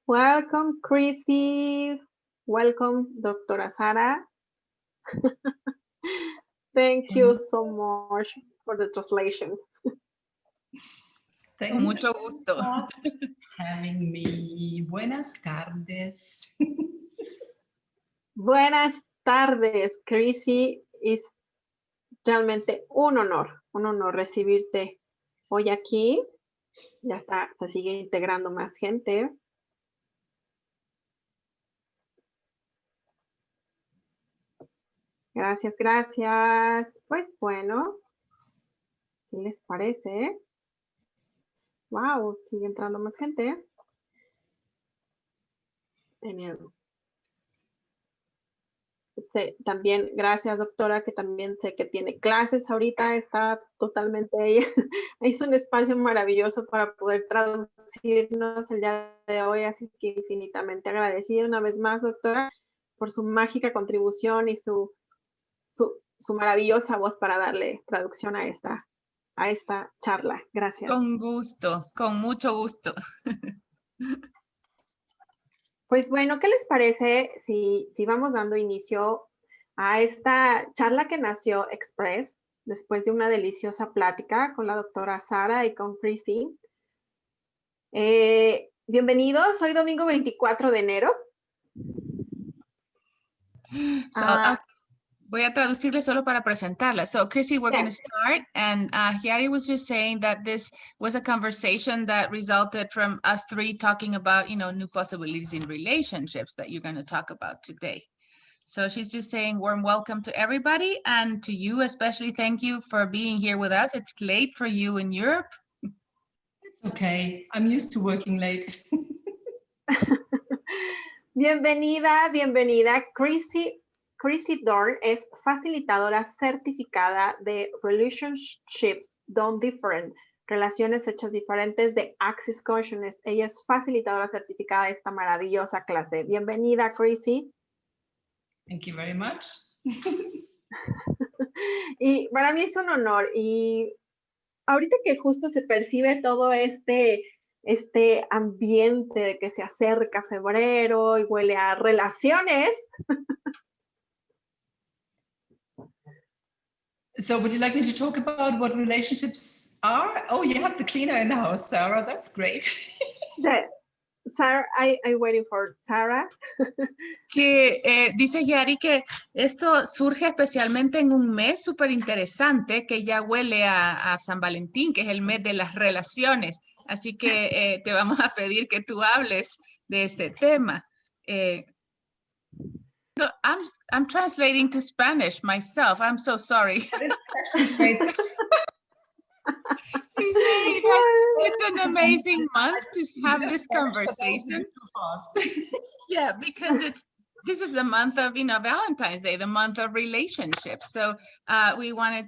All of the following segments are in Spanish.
Welcome, Chrissy. Welcome, Doctora Sara. Thank you so much for the translation. Thank Mucho you gusto. for having me. Buenas tardes. Buenas tardes, Chrissy. Es realmente un honor recibirte hoy aquí. Ya está, se sigue integrando más gente. Gracias, gracias. Pues bueno, ¿qué les parece? Wow, sigue entrando más gente. También, gracias doctora, que también sé que tiene clases ahorita, está totalmente ella. Es un espacio maravilloso para poder traducirnos el día de hoy, así que infinitamente agradecida una vez más, doctora, por su mágica contribución y su maravillosa voz para darle traducción a esta charla. Gracias. Con gusto, con mucho gusto. Pues bueno, ¿qué les parece si vamos dando inicio a esta charla que nació Express después de una deliciosa plática con la doctora Sara y con Chrissy? Bienvenidos, hoy domingo 24 de enero. So, voy a traducirle solo para presentarla. So, Chrissy, we're going to start. And Hiari was just saying that this was a conversation that resulted from us three talking about, new possibilities in relationships that you're going to talk about today. So she's just saying warm welcome to everybody, and to you especially, thank you for being here with us. It's late for you in Europe. It's okay. I'm used to working late. Bienvenida, Chrissy Dorn es facilitadora certificada de Relationships Done Different, Relaciones Hechas Diferentes de Access Consciousness. Ella es facilitadora certificada de esta maravillosa clase. Bienvenida, Chrissy. Thank you very much. Y para mí es un honor. Y ahorita que justo se percibe todo este ambiente de que se acerca febrero y huele a relaciones. So would you like me to talk about what relationships are? Oh, you have the cleaner in the house, Sarah. That's great. Sarah, I'm waiting for Sarah. Que dice Yari que esto surge especialmente en un mes súper interesante que ya huele a San Valentín, que es el mes de las relaciones. Así que te vamos a pedir que tú hables de este tema. I'm translating to Spanish myself. I'm so sorry. He's saying that it's an amazing month to have this conversation. Yeah, because this is the month of Valentine's Day, the month of relationships. So we wanted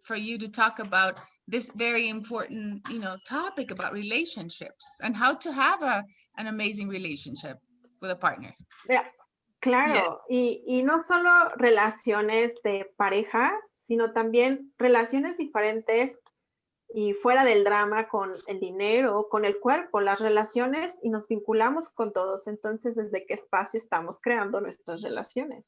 for you to talk about this very important topic about relationships and how to have an amazing relationship with a partner. Yeah. Claro, yeah. y no solo relaciones de pareja, sino también relaciones diferentes y fuera del drama con el dinero, con el cuerpo, las relaciones, y nos vinculamos con todos. Entonces, ¿desde qué espacio estamos creando nuestras relaciones?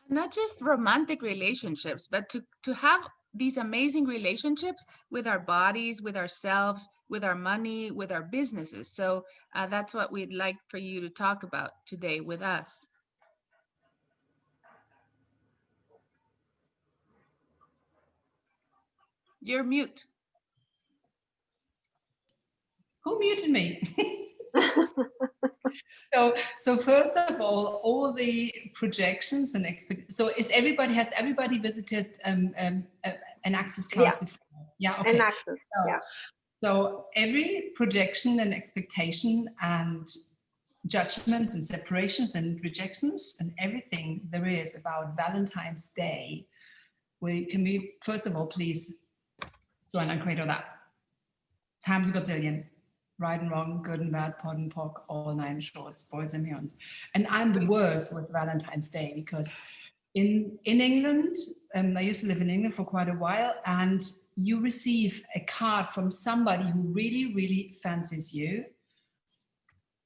Not just romantic relationships, but to have these amazing relationships with our bodies, with ourselves, with our money, with our businesses. So that's what we'd like for you to talk about today with us. You're mute. Who muted me? So first of all the projections and so has everybody visited an Access class before? Yeah, okay. An Access, yeah. So every projection and expectation and judgments and separations and rejections and everything there is about Valentine's Day, can we first of all please join and create all that? Times a gazillion. Right and wrong, good and bad, pod and pock, all nine shorts, boys and beyonds. And I'm the worst with Valentine's Day because in England, I used to live in England for quite a while, and you receive a card from somebody who really, really fancies you.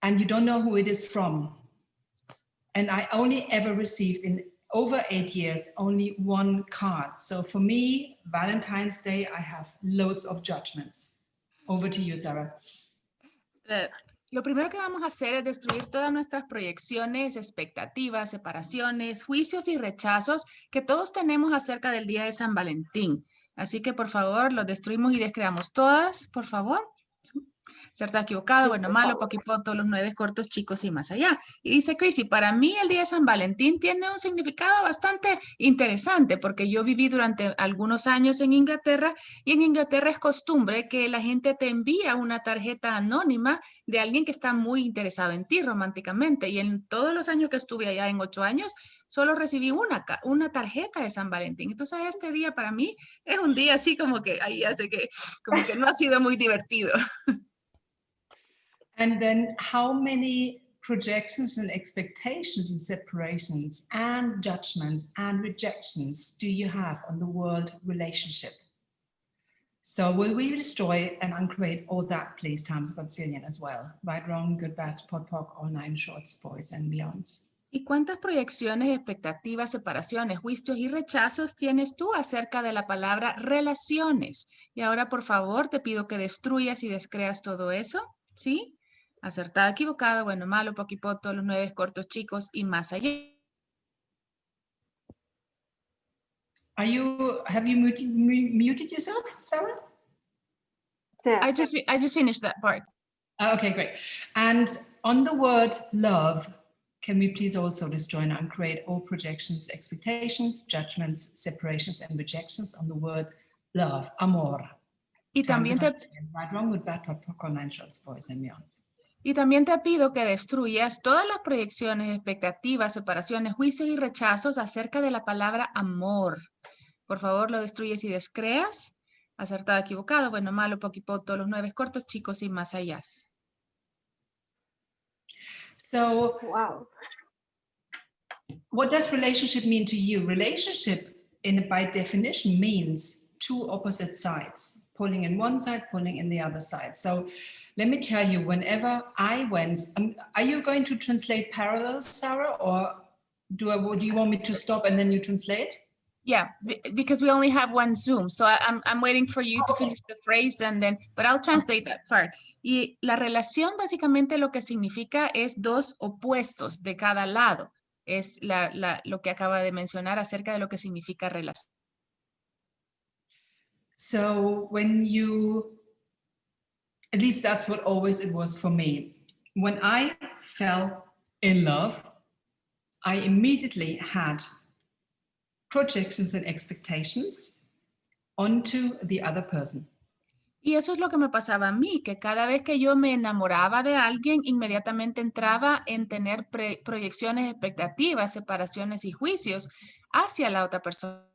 and you don't know who it is from. And I only ever received in over 8 years, only one card. So for me, Valentine's Day, I have loads of judgments. Over to you, Sarah. Lo primero que vamos a hacer es destruir todas nuestras proyecciones, expectativas, separaciones, juicios y rechazos que todos tenemos acerca del día de San Valentín. Así que, por favor, los destruimos y descreamos todas, por favor. Cierto, equivocado, bueno, malo, poquito, todos los 9 cortos, chicos y más allá. Y dice Chrissy, para mí el día de San Valentín tiene un significado bastante interesante porque yo viví durante algunos años en Inglaterra y en Inglaterra es costumbre que la gente te envía una tarjeta anónima de alguien que está muy interesado en ti románticamente. Y en todos los años que estuve allá, en 8 años, solo recibí una tarjeta de San Valentín. Entonces este día para mí es un día así como que, ahí hace que, como que no ha sido muy divertido. And then how many projections and expectations and separations and judgments and rejections do you have on the world relationship? So will we destroy and uncreate all that, please, times a gazillion as well? Right, wrong, good, bad, pod, poc, all 9 shorts, boys and beyonds. ¿Y cuántas proyecciones, expectativas, separaciones, juicios y rechazos tienes tú acerca de la palabra relaciones? Y ahora, por favor, te pido que destruyas y descreas todo eso, ¿sí? Acertado, equivocado, bueno, malo, poquito, todos los 9 cortos, chicos y más allá. Have you muted yourself, Sarah? Yeah. I just finished that part. Okay, great. And on the word love, can we please also destroy and uncreate all projections, expectations, judgments, separations, and rejections on the word love, amor? Y también te... Right, wrong, good, bad, pod, poc, all 9 shorts, boys and beyonds. Y también te pido que destruyas todas las proyecciones, expectativas, separaciones, juicios y rechazos acerca de la palabra amor. Por favor, lo destruyes y descreas. Acertado, equivocado, bueno, malo, poquito, todos los 9 cortos, chicos y más allá. So, Wow. what does relationship mean to you? Relationship, by definition, means 2 opposite sides, pulling in one side, pulling in the other side. So let me tell you, whenever I went, are you going to translate parallels, Sarah, or do you want me to stop and then you translate? Yeah, because we only have one Zoom, so I'm waiting for you to finish the phrase and then, but I'll translate that part. Y la relación básicamente lo que significa es 2 opuestos de cada lado. Es lo que acaba de mencionar acerca de lo que significa relación. So when at least that's what always it was for me. When I fell in love, I immediately had projections and expectations onto the other person. Y eso es lo que me pasaba a mí, que cada vez que yo me enamoraba de alguien, inmediatamente entraba en tener proyecciones, expectativas, separaciones y juicios hacia la otra persona.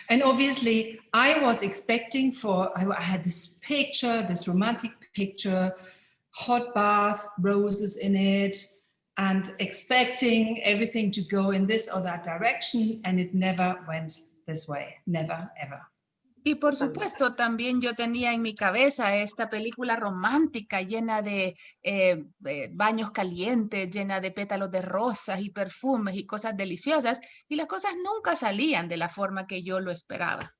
And obviously, I was expecting I had this picture, this romantic picture, hot bath, roses in it, and expecting everything to go in this or that direction, and it never went this way, never, ever. Y por supuesto, también yo tenía en mi cabeza esta película romántica llena de baños calientes, llena de pétalos de rosas y perfumes y cosas deliciosas, y las cosas nunca salían de la forma que yo lo esperaba.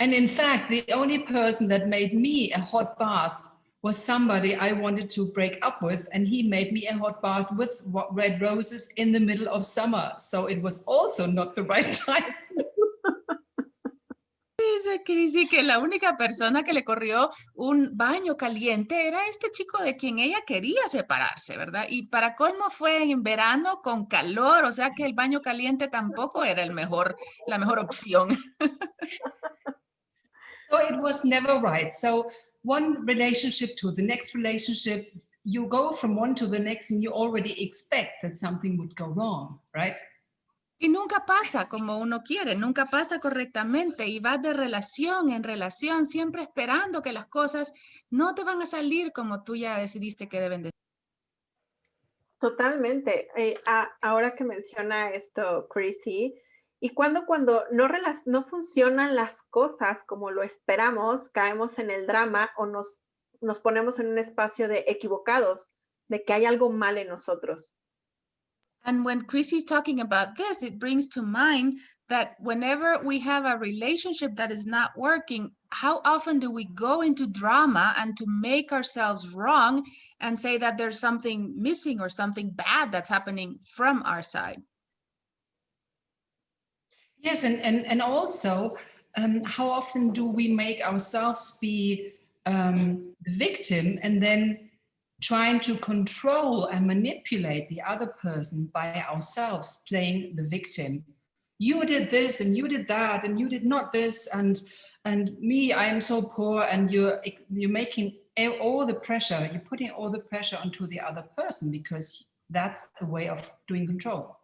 And in fact, the only person that made me a hot bath was somebody I wanted to break up with, and he made me a hot bath with red roses in the middle of summer. So it was also not the right time. Dice Chrissy que la única persona que le corrió un baño caliente era este chico de quien ella quería separarse, ¿verdad? Y para colmo fue en verano con calor, o sea que el baño caliente tampoco era la mejor opción. So it was never right. So one relationship to the next relationship, you go from one to the next and you already expect that something would go wrong, right? Y nunca pasa como uno quiere, nunca pasa correctamente y vas de relación en relación, siempre esperando que las cosas no te van a salir como tú ya decidiste que deben de ser. Totalmente. Ahora que menciona esto, Chrissy, y cuando no funcionan las cosas como lo esperamos, caemos en el drama o nos nos ponemos en un espacio de equivocados, de que hay algo mal en nosotros. And when Chrissy's talking about this, it brings to mind that whenever we have a relationship that is not working, how often do we go into drama and to make ourselves wrong and say that there's something missing or something bad that's happening from our side? Yes, and also, how often do we make ourselves be the victim and then trying to control and manipulate the other person by ourselves playing the victim? You did this and you did that and you did not this, and me, I am so poor, and you're making all the pressure, you're putting all the pressure onto the other person because that's a way of doing control.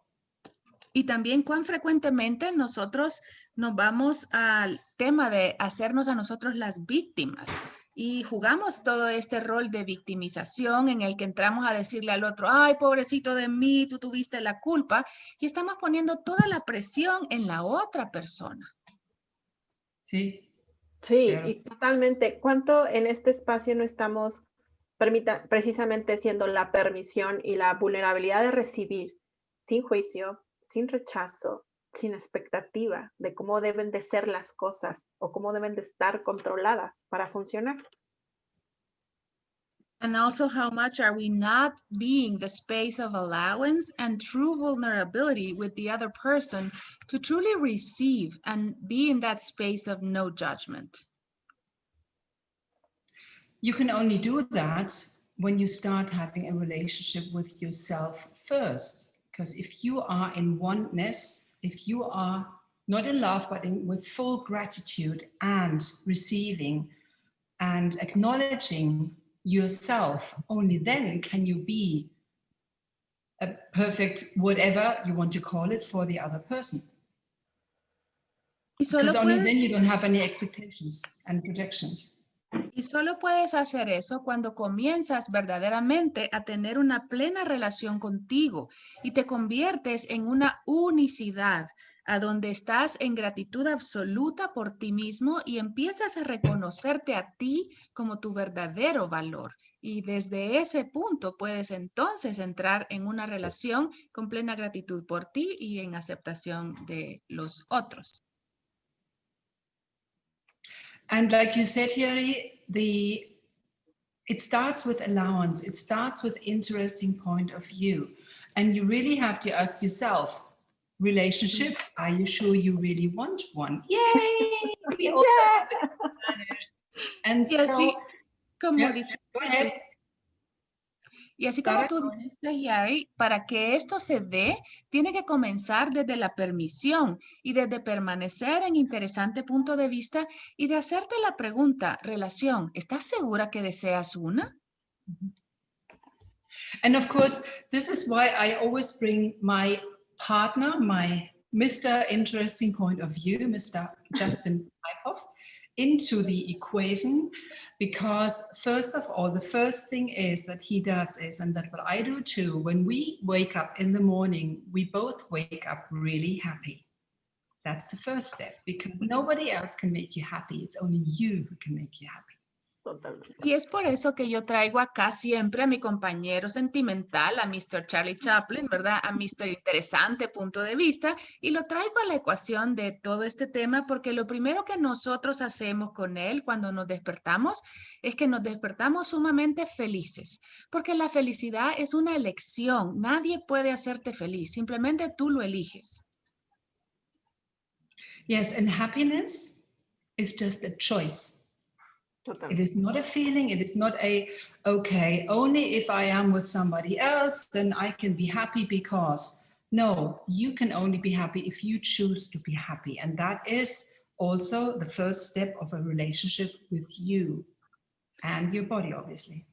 Y también cuán frecuentemente nosotros nos vamos al tema de hacernos a nosotros las víctimas y jugamos todo este rol de victimización en el que entramos a decirle al otro, ay, pobrecito de mí, tú tuviste la culpa, y estamos poniendo toda la presión en la otra persona. Sí. Sí, Claro. y totalmente. ¿Cuánto en este espacio no estamos precisamente siendo la permisión y la vulnerabilidad de recibir sin juicio, sin rechazo, sin expectativa de cómo deben de ser las cosas o cómo deben de estar controladas para funcionar? And also, how much are we not being the space of allowance and true vulnerability with the other person to truly receive and be in that space of no judgment? You can only do that when you start having a relationship with yourself first. Because if you are in oneness, if you are not in love, but with full gratitude and receiving and acknowledging yourself, only then can you be a perfect whatever you want to call it for the other person. Because only then you don't have any expectations and projections. Y solo puedes hacer eso cuando comienzas verdaderamente a tener una plena relación contigo y te conviertes en una unicidad, a donde estás en gratitud absoluta por ti mismo y empiezas a reconocerte a ti como tu verdadero valor. Y desde ese punto puedes entonces entrar en una relación con plena gratitud por ti y en aceptación de los otros. And like you said, Yuri, it starts with allowance. It starts with interesting point of view. And you really have to ask yourself, relationship, are you sure you really want one? Yay! We also have it managed. And y así, so, como yeah, dijiste, go ahead. Y así como tú dijiste, Yari, para que esto se dé, tiene que comenzar desde la permisión y desde permanecer en interesante punto de vista y de hacerte la pregunta, relación, ¿estás segura que deseas una? And of course, this is why I always bring my partner, my Mr. Interesting Point of View, Mr. Justin Eichhoff, into the equation. Because first of all, the first thing is that he does is, and that's what I do too, when we wake up in the morning, we both wake up really happy. That's the first step, because nobody else can make you happy. It's only you who can make you happy. Y es por eso que yo traigo acá siempre a mi compañero sentimental, a Mr. Charlie Chaplin, ¿verdad? A Mr. Interesante punto de vista, y lo traigo a la ecuación de todo este tema porque lo primero que nosotros hacemos con él cuando nos despertamos es que nos despertamos sumamente felices, porque la felicidad es una elección. Nadie puede hacerte feliz, simplemente tú lo eliges. Yes, and happiness is just a choice. It is not a feeling. It is not okay, only if I am with somebody else, then I can be happy because. No, you can only be happy if you choose to be happy. And that is also the first step of a relationship with you and your body, obviously.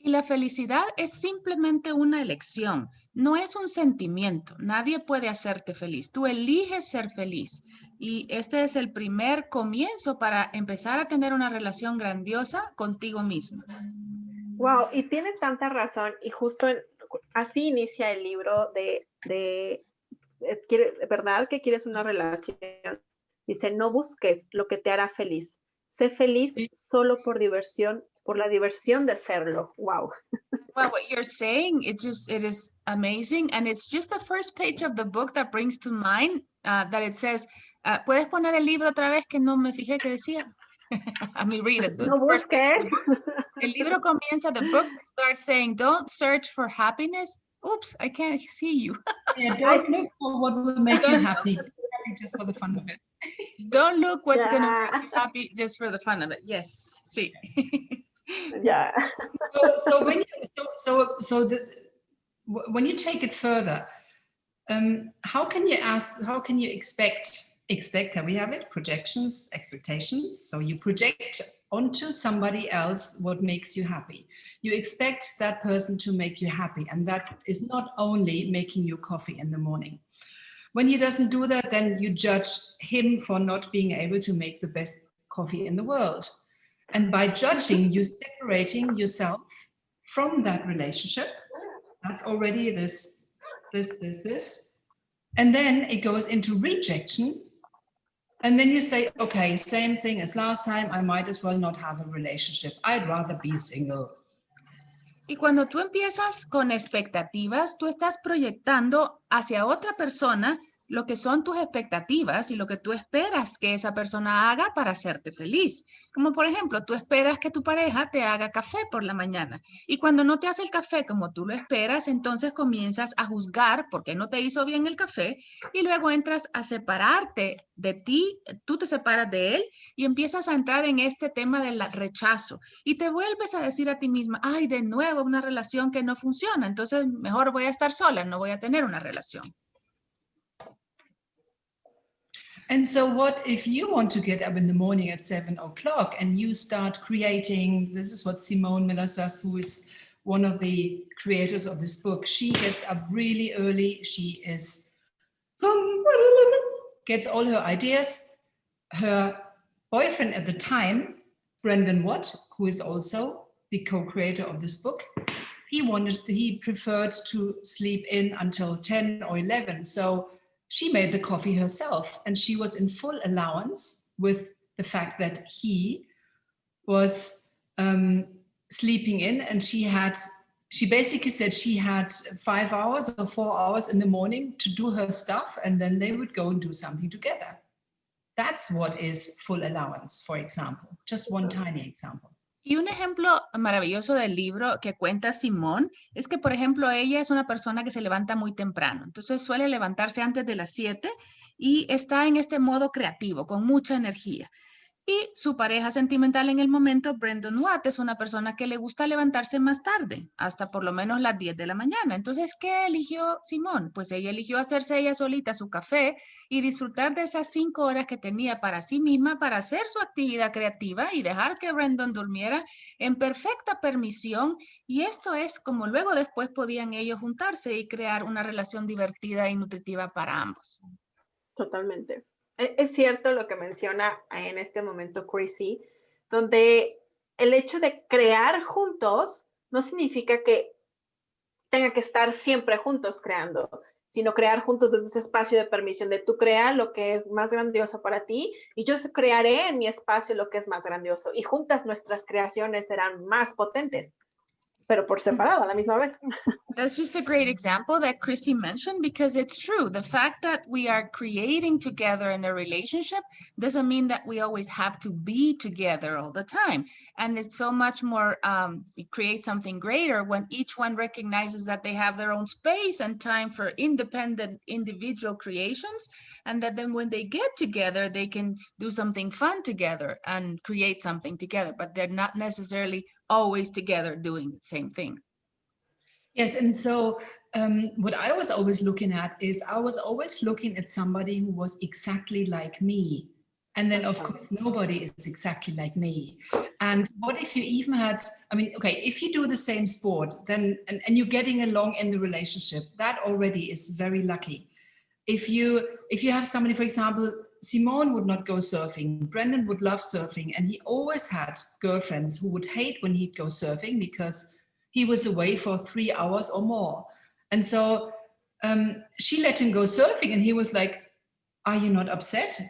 Y la felicidad es simplemente una elección, no es un sentimiento. Nadie puede hacerte feliz. Tú eliges ser feliz. Y este es el primer comienzo para empezar a tener una relación grandiosa contigo mismo. Wow, y tiene tanta razón. Y justo así inicia el libro ¿verdad que quieres una relación? Dice, no busques lo que te hará feliz. Sé feliz solo por diversión por la diversión de serlo. Wow. Well, what you're saying, it is amazing. And it's just the first page of the book that brings to mind that it says, ¿puedes poner el libro otra vez que no me fijé que decía? Let me read it. No busques. El libro comienza, the book starts saying, don't search for happiness. Oops, I can't see you. Yeah, don't look for what will make you happy. Be happy just for the fun of it. Don't look what's going to Yeah. make you happy just for the fun of it. Yes, sí. Yeah. So when you take it further, how can you expect, we have it, projections, expectations. So you project onto somebody else what makes you happy. You expect that person to make you happy. And that is not only making you coffee in the morning. When he doesn't do that, then you judge him for not being able to make the best coffee in the world. And by judging, you're separating yourself from that relationship. That's already this. And then it goes into rejection. And then you say, okay, same thing as last time, I might as well not have a relationship. I'd rather be single. Y cuando tú empiezas con expectativas, tú estás proyectando hacia otra persona lo que son tus expectativas y lo que tú esperas que esa persona haga para hacerte feliz. Como por ejemplo, tú esperas que tu pareja te haga café por la mañana y cuando no te hace el café como tú lo esperas, entonces comienzas a juzgar por qué no te hizo bien el café y luego entras a separarte de ti, tú te separas de él y empiezas a entrar en este tema del rechazo y te vuelves a decir a ti misma, ay, de nuevo una relación que no funciona, entonces mejor voy a estar sola, no voy a tener una relación. And so what if you want to get up in the morning at 7 o'clock and you start creating, this is what Simone Miller says, who is one of the creators of this book. She gets up really early. She gets all her ideas. Her boyfriend at the time, Brendan Watt, who is also the co-creator of this book, he preferred to sleep in until 10 or 11. So she made the coffee herself and she was in full allowance with the fact that he was sleeping in, and she basically said she had 5 hours or 4 hours in the morning to do her stuff and then they would go and do something together. That's what is full allowance, for example. Just one tiny example. Y un ejemplo maravilloso del libro que cuenta Simón es que, por ejemplo, ella es una persona que se levanta muy temprano. Entonces suele levantarse antes de las 7 y está en este modo creativo, con mucha energía. Y su pareja sentimental en el momento, Brendan Watt, es una persona que le gusta levantarse más tarde, hasta por lo menos las 10 de la mañana. Entonces, ¿qué eligió Simón? Pues ella eligió hacerse ella solita su café y disfrutar de esas 5 horas que tenía para sí misma para hacer su actividad creativa y dejar que Brendan durmiera en perfecta permisión. Y esto es como luego después podían ellos juntarse y crear una relación divertida y nutritiva para ambos. Totalmente. Es cierto lo que menciona en este momento Chrissy, donde el hecho de crear juntos no significa que tengan que estar siempre juntos creando, sino crear juntos desde ese espacio de permisión de tú crear lo que es más grandioso para ti y yo crearé en mi espacio lo que es más grandioso y juntas nuestras creaciones serán más potentes, pero por separado a la misma vez. That's just a great example that Chrissy mentioned because it's true. The fact that we are creating together in a relationship doesn't mean that we always have to be together all the time. And it's so much more, it creates something greater when each one recognizes that they have their own space and time for independent individual creations. And that then when they get together, they can do something fun together and create something together, but they're not necessarily always together doing the same thing. Yes, and so what I was always looking at is I was always looking at somebody who was exactly like me. And then, of course, nobody is exactly like me. And what if you even had, I mean, okay, if you do the same sport, then and you're getting along in the relationship, that already is very lucky. If you have somebody, for example, Simone would not go surfing, Brendan would love surfing, and he always had girlfriends who would hate when he'd go surfing because he was away for 3 hours or more. And so she let him go surfing and he was like, are you not upset?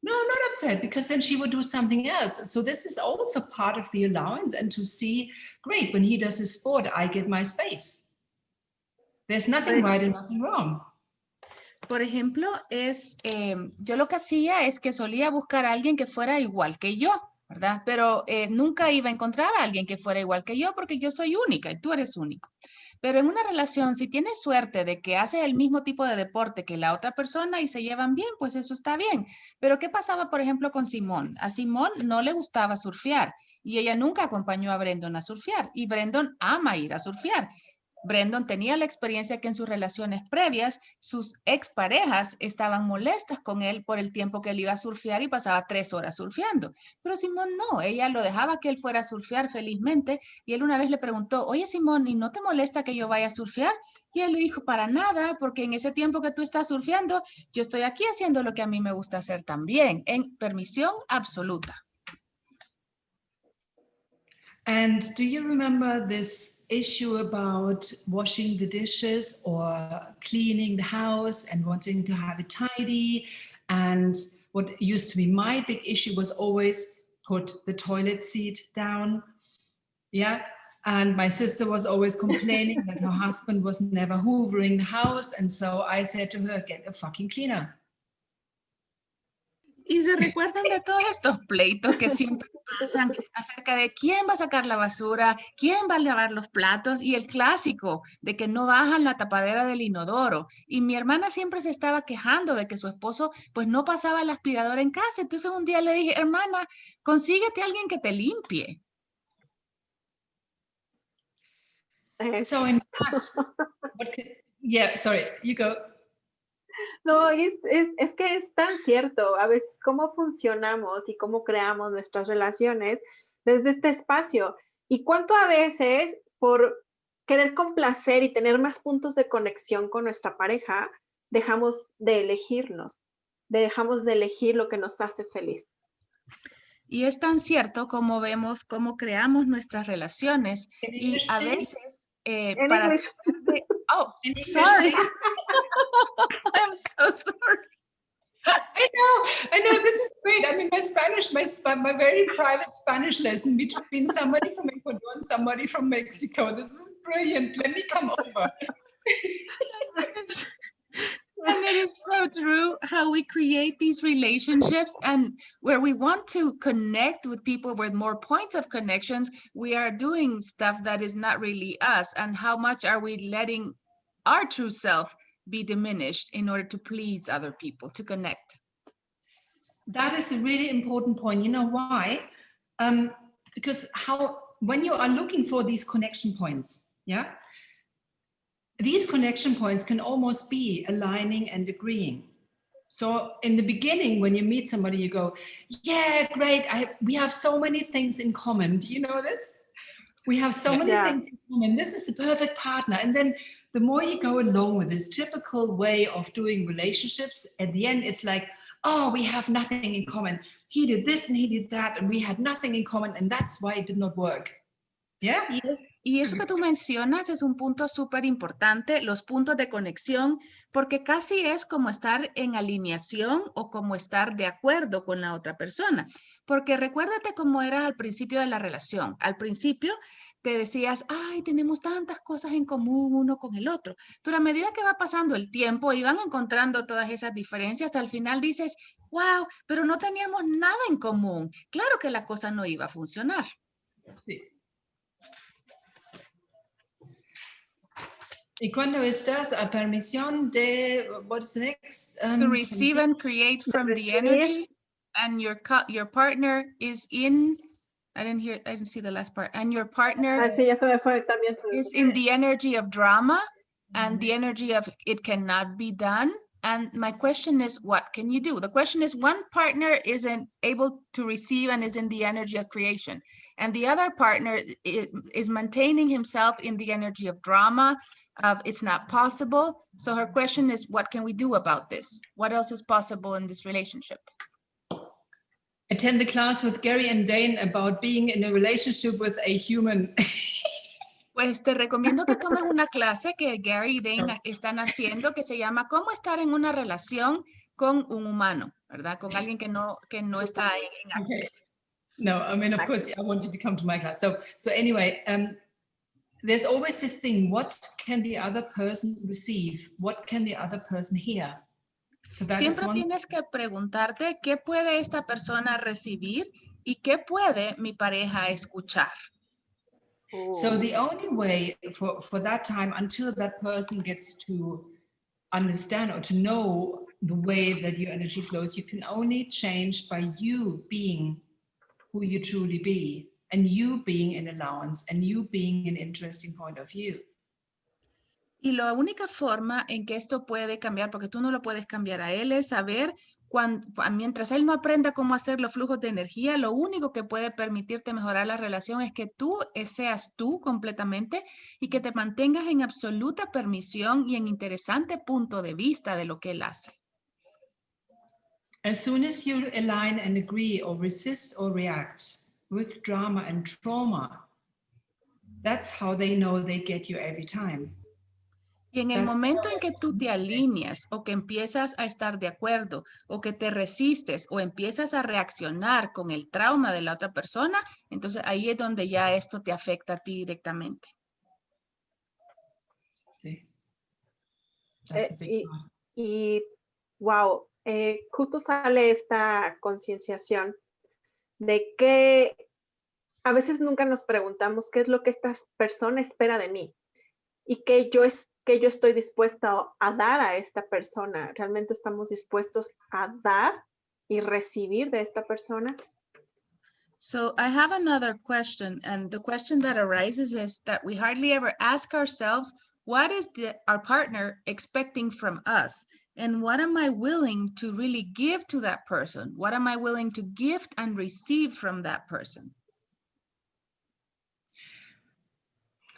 No, not upset, because then she would do something else. So this is also part of the allowance, and to see, great, when he does his sport, I get my space. There's nothing right and nothing wrong. Por ejemplo, yo lo que hacía es que solía buscar a alguien que fuera igual que yo, ¿verdad? Pero nunca iba a encontrar a alguien que fuera igual que yo porque yo soy única y tú eres único. Pero en una relación, si tienes suerte de que haces el mismo tipo de deporte que la otra persona y se llevan bien, pues eso está bien. Pero ¿qué pasaba, por ejemplo, con Simón? A Simón no le gustaba surfear y ella nunca acompañó a Brendon a surfear, y Brendon ama ir a surfear. Brendon tenía la experiencia que en sus relaciones previas, sus exparejas estaban molestas con él por el tiempo que él iba a surfear y pasaba 3 horas surfeando. Pero Simón no, ella lo dejaba que él fuera a surfear felizmente, y él una vez le preguntó, oye Simón, ¿y no te molesta que yo vaya a surfear? Y él le dijo, para nada, porque en ese tiempo que tú estás surfeando, yo estoy aquí haciendo lo que a mí me gusta hacer también, en permisión absoluta. And do you remember this issue about washing the dishes or cleaning the house and wanting to have it tidy? And what used to be my big issue was always put the toilet seat down. Yeah. And my sister was always complaining that her husband was never hoovering the house. And so I said to her, get a fucking cleaner. Y se recuerdan de todos estos pleitos que siempre pasan acerca de quién va a sacar la basura, quién va a lavar los platos, y el clásico de que no bajan la tapadera del inodoro. Y mi hermana siempre se estaba quejando de que su esposo pues no pasaba el aspirador en casa. Entonces un día le dije, hermana, consíguete a alguien que te limpie. So in fact, yeah, sorry, you go. No, es que es tan cierto, a veces cómo funcionamos y cómo creamos nuestras relaciones desde este espacio, y cuánto a veces por querer complacer y tener más puntos de conexión con nuestra pareja, dejamos de elegirnos, dejamos de elegir lo que nos hace feliz. Y es tan cierto como vemos cómo creamos nuestras relaciones, y a veces para... Oh, sorry. I'm so sorry. I know, this is great. I mean, my very private Spanish lesson between somebody from Ecuador and somebody from Mexico. This is brilliant. Let me come over. And it is so true how we create these relationships, and where we want to connect with people with more points of connections, we are doing stuff that is not really us. And how much are we letting our true self be diminished in order to please other people, to connect? That is a really important point. You know why? Because when you are looking for these connection points, yeah, these connection points can almost be aligning and agreeing. So in the beginning, when you meet somebody, you go, yeah, great. We have so many things in common. Do you know this? We have so many things in common. This is the perfect partner. And then the more you go along with this typical way of doing relationships, at the end, it's like, oh, we have nothing in common. He did this and he did that, and we had nothing in common, and that's why it did not work. Yeah. Y eso que tú mencionas es un punto súper importante, los puntos de conexión, porque casi es como estar en alineación o como estar de acuerdo con la otra persona. Porque recuérdate cómo eras al principio de la relación. Al principio te decías, ay, tenemos tantas cosas en común uno con el otro. Pero a medida que va pasando el tiempo y van encontrando todas esas diferencias, al final dices, wow, pero no teníamos nada en común. Claro que la cosa no iba a funcionar. Sí. Y cuando estás a permisión de, what's next? To receive and create from the energy, and your partner is in, I didn't see the last part, and your partner is in the energy of drama and the energy of it cannot be done. And my question is, what can you do? The question is, one partner isn't able to receive and is in the energy of creation, and the other partner is maintaining himself in the energy of drama, of it's not possible. So her question is, what can we do about this? What else is possible in this relationship? Attend the class with Gary and Dane about being in a relationship with a human. Pues te recomiendo que tomes una clase que Gary y Dane están haciendo, que se llama ¿Cómo estar en una relación con un humano? ¿verdad? Con alguien que no está en Access. Okay. No, I mean, of course, I want you to come to my class. So anyway, there's always this thing, what can the other person receive? What can the other person hear? So that Siempre is one. tienes que preguntarte qué puede esta persona recibir y qué puede mi pareja escuchar. So the only way for that time, until that person gets to understand or to know the way that your energy flows, you can only change by you being who you truly be, and you being an allowance, and you being an interesting point of view. Y la única forma en que esto puede cambiar, porque tú no lo puedes cambiar a él, es saber mientras él no aprenda cómo hacer los flujos de energía, lo único que puede permitirte mejorar la relación es que tú seas tú completamente y que te mantengas en absoluta permisión y en interesante punto de vista de lo que él hace. As soon as you align and agree or resist or react with drama and trauma, that's how they know they get you every time. Y en el momento en que tú te alineas o que empiezas a estar de acuerdo o que te resistes o empiezas a reaccionar con el trauma de la otra persona, entonces ahí es donde ya esto te afecta a ti directamente. See? That's a big part. Wow, justo sale esta concienciación de que a veces nunca nos preguntamos qué es lo que esta persona espera de mí y que yo estoy dispuesta a dar a esta persona. ¿Realmente estamos dispuestos a dar y recibir de esta persona? So I have another question, and the question that arises is that we hardly ever ask ourselves, what is our partner expecting from us? And what am I willing to really give to that person? What am I willing to gift and receive from that person?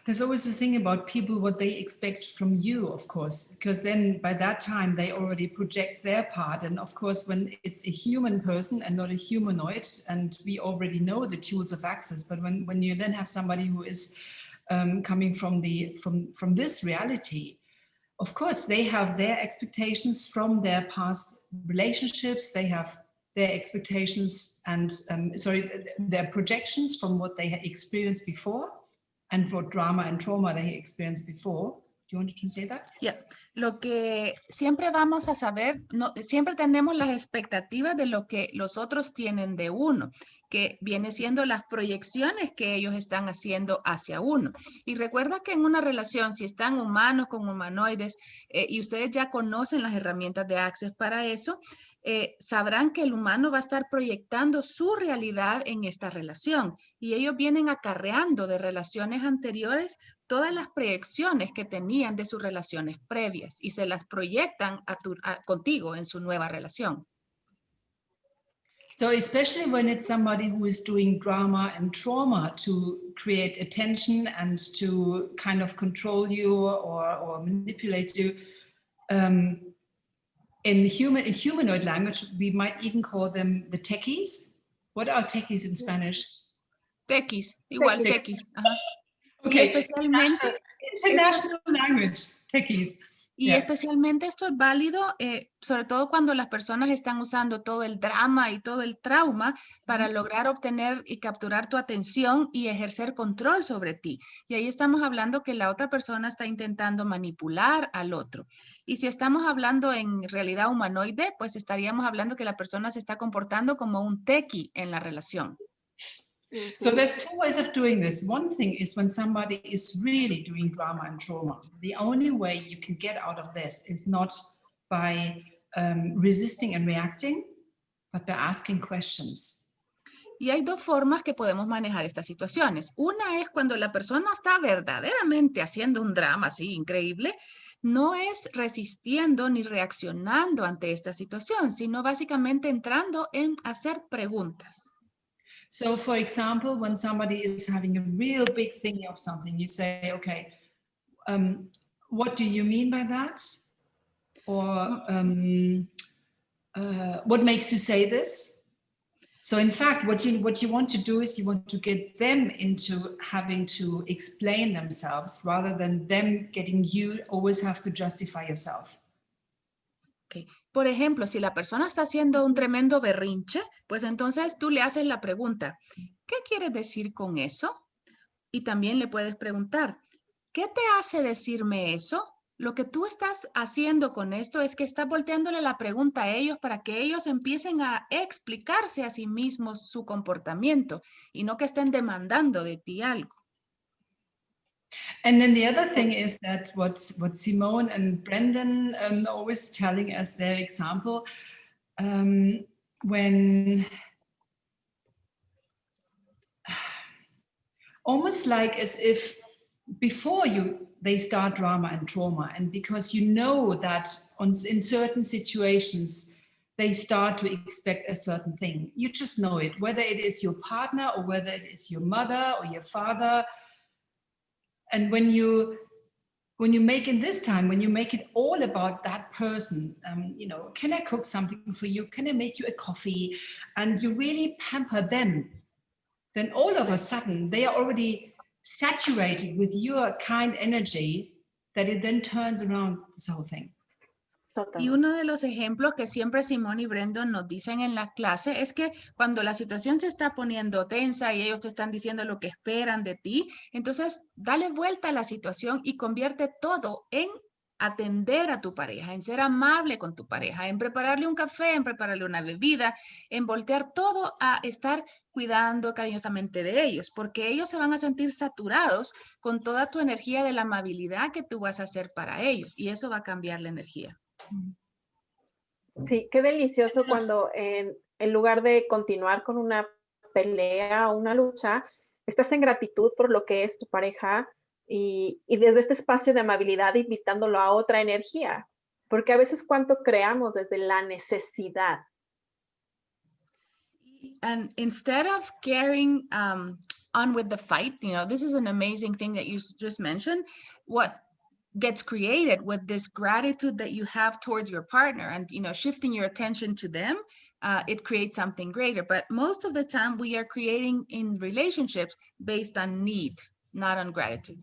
There's always this thing about people, what they expect from you, of course, because then by that time they already project their part. And of course, when it's a human person and not a humanoid, and we already know the tools of access, but when you then have somebody who is coming from this reality, of course, they have their expectations from their past relationships. They have their expectations and their projections from what they had experienced before. And for drama and trauma they experienced before. Do you want to say that? Yeah. Lo que siempre vamos a saber, siempre tenemos las expectativas de lo que los otros tienen de uno, que viene siendo las proyecciones que ellos están haciendo hacia uno. Y recuerda que en una relación, si están humanos con humanoides y ustedes ya conocen las herramientas de Access para eso, sabrán que el humano va a estar proyectando su realidad en esta relación y ellos vienen acarreando de relaciones anteriores todas las proyecciones que tenían de sus relaciones previas y se las proyectan contigo en su nueva relación. So especially when it's somebody who is doing drama and trauma to create attention and to kind of control you or manipulate you, in humanoid language, we might even call them the techies. What are techies in Spanish? Techies, igual techies. Ajá. Okay. Y especialmente international language, techies. Y especialmente esto es válido, sobre todo cuando las personas están usando todo el drama y todo el trauma para lograr obtener y capturar tu atención y ejercer control sobre ti. Y ahí estamos hablando que la otra persona está intentando manipular al otro. Y si estamos hablando en realidad humanoide, pues estaríamos hablando que la persona se está comportando como un techie en la relación. So there's two ways of doing this. One thing is when somebody is really doing drama and trauma. The only way you can get out of this is not by resisting and reacting, but by asking questions. Y hay dos formas que podemos manejar estas situaciones. Una es cuando la persona está verdaderamente haciendo un drama así increíble, no es resistiendo ni reaccionando ante esta situación, sino básicamente entrando en hacer preguntas. So, for example, when somebody is having a real big thing of something, you say, okay, what do you mean by that? Or what makes you say this? So in fact, what you want to do is you want to get them into having to explain themselves rather than them getting you always have to justify yourself. Ok. Por ejemplo, si la persona está haciendo un tremendo berrinche, pues entonces tú le haces la pregunta, ¿qué quieres decir con eso? Y también le puedes preguntar, ¿qué te hace decirme eso? Lo que tú estás haciendo con esto es que estás volteándole la pregunta a ellos para que ellos empiecen a explicarse a sí mismos su comportamiento y no que estén demandando de ti algo. And then the other thing is that what Simone and Brendan are always telling as their example, when almost like as if before they start drama and trauma, and because you know that in certain situations they start to expect a certain thing. You just know it, whether it is your partner or whether it is your mother or your father. And when you make it this time, when you make it all about that person, can I cook something for you? Can I make you a coffee? And you really pamper them, then all of a sudden they are already saturated with your kind energy that it then turns around this whole thing. Y uno de los ejemplos que siempre Simone y Brendan nos dicen en la clase es que cuando la situación se está poniendo tensa y ellos te están diciendo lo que esperan de ti, entonces dale vuelta a la situación y convierte todo en atender a tu pareja, en ser amable con tu pareja, en prepararle un café, en prepararle una bebida, en voltear todo a estar cuidando cariñosamente de ellos, porque ellos se van a sentir saturados con toda tu energía de la amabilidad que tú vas a hacer para ellos y eso va a cambiar la energía. Sí, qué delicioso cuando en lugar de continuar con una pelea o una lucha, estás en gratitud por lo que es tu pareja y desde este espacio de amabilidad invitándolo a otra energía, porque a veces cuánto creamos desde la necesidad. And instead of carrying on with the fight, this is an amazing thing that you just mentioned. What gets created with this gratitude that you have towards your partner and shifting your attention to them, it creates something greater. But most of the time we are creating in relationships based on need, not on gratitude.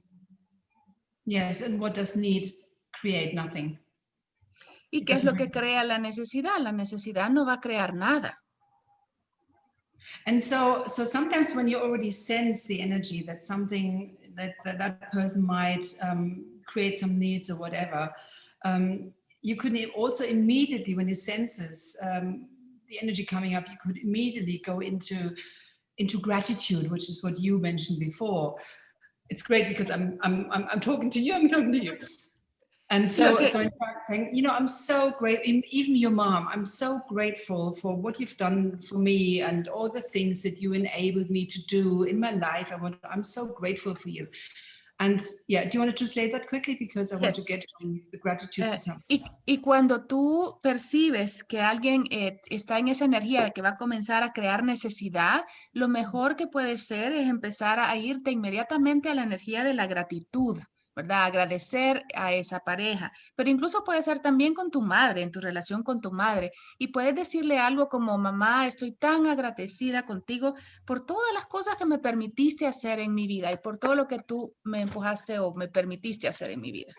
Yes, and what does need create? Nothing. ¿Y qué es lo que crea la necesidad? La necesidad no va a crear nada. And so sometimes when you already sense the energy that something that person might create some needs or whatever, you could also immediately, when you sense this, the energy coming up, you could immediately go into gratitude, which is what you mentioned before. It's great because I'm talking to you. I'm talking to you. And so in fact, saying, I'm so grateful, even your mom, I'm so grateful for what you've done for me and all the things that you enabled me to do in my life. I'm so grateful for you. And yeah, do you want to translate that quickly? Because I want to get to the gratitude to something. Y cuando tú percibes que alguien está en esa energía de que va a comenzar a crear necesidad, lo mejor que puede ser es empezar a irte inmediatamente a la energía de la gratitud, ¿verdad? Agradecer a esa pareja, pero incluso puede ser también con tu madre, en tu relación con tu madre, y puedes decirle algo como, mamá, estoy tan agradecida contigo por todas las cosas que me permitiste hacer en mi vida y por todo lo que tú me empujaste o me permitiste hacer en mi vida.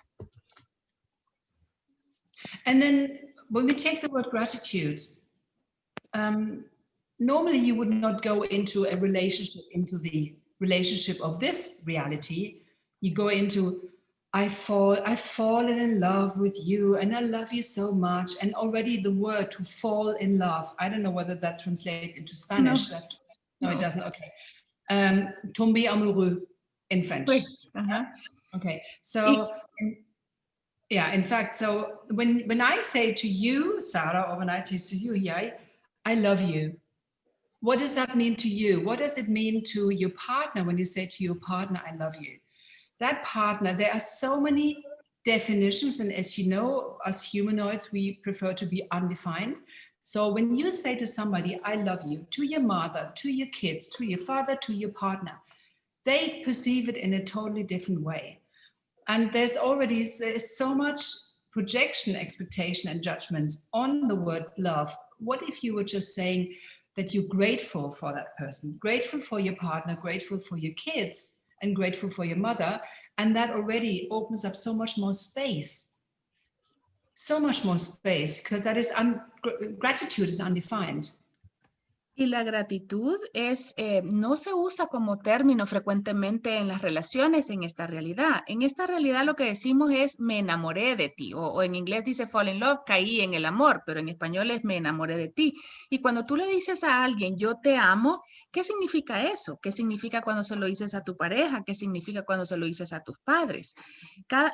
And then when we take the word gratitude, normally you would not go into the relationship of this reality. You go into, I've fallen in love with you and I love you so much. And already the word to fall in love, I don't know whether that translates into Spanish. No, it doesn't. Okay. Tomber amoureux in French. Okay. So yeah, in fact, so when I say to you, Sarah, or when I say to you, Yai, I love you. What does that mean to you? What does it mean to your partner when you say to your partner, I love you? That partner, there are so many definitions. And as you know, us humanoids, we prefer to be undefined. So when you say to somebody, I love you, to your mother, to your kids, to your father, to your partner, they perceive it in a totally different way. And there's so much projection, expectation, and judgments on the word love. What if you were just saying that you're grateful for that person, grateful for your partner, grateful for your kids, and grateful for your mother, and that already opens up so much more space so much more space, because that is gratitude is undefined. Y la gratitud no se usa como término frecuentemente en las relaciones en esta realidad. En esta realidad lo que decimos es me enamoré de ti, o en inglés dice fall in love, caí en el amor, pero en español es me enamoré de ti. Y cuando tú le dices a alguien yo te amo, ¿qué significa eso? ¿Qué significa cuando se lo dices a tu pareja? ¿Qué significa cuando se lo dices a tus padres?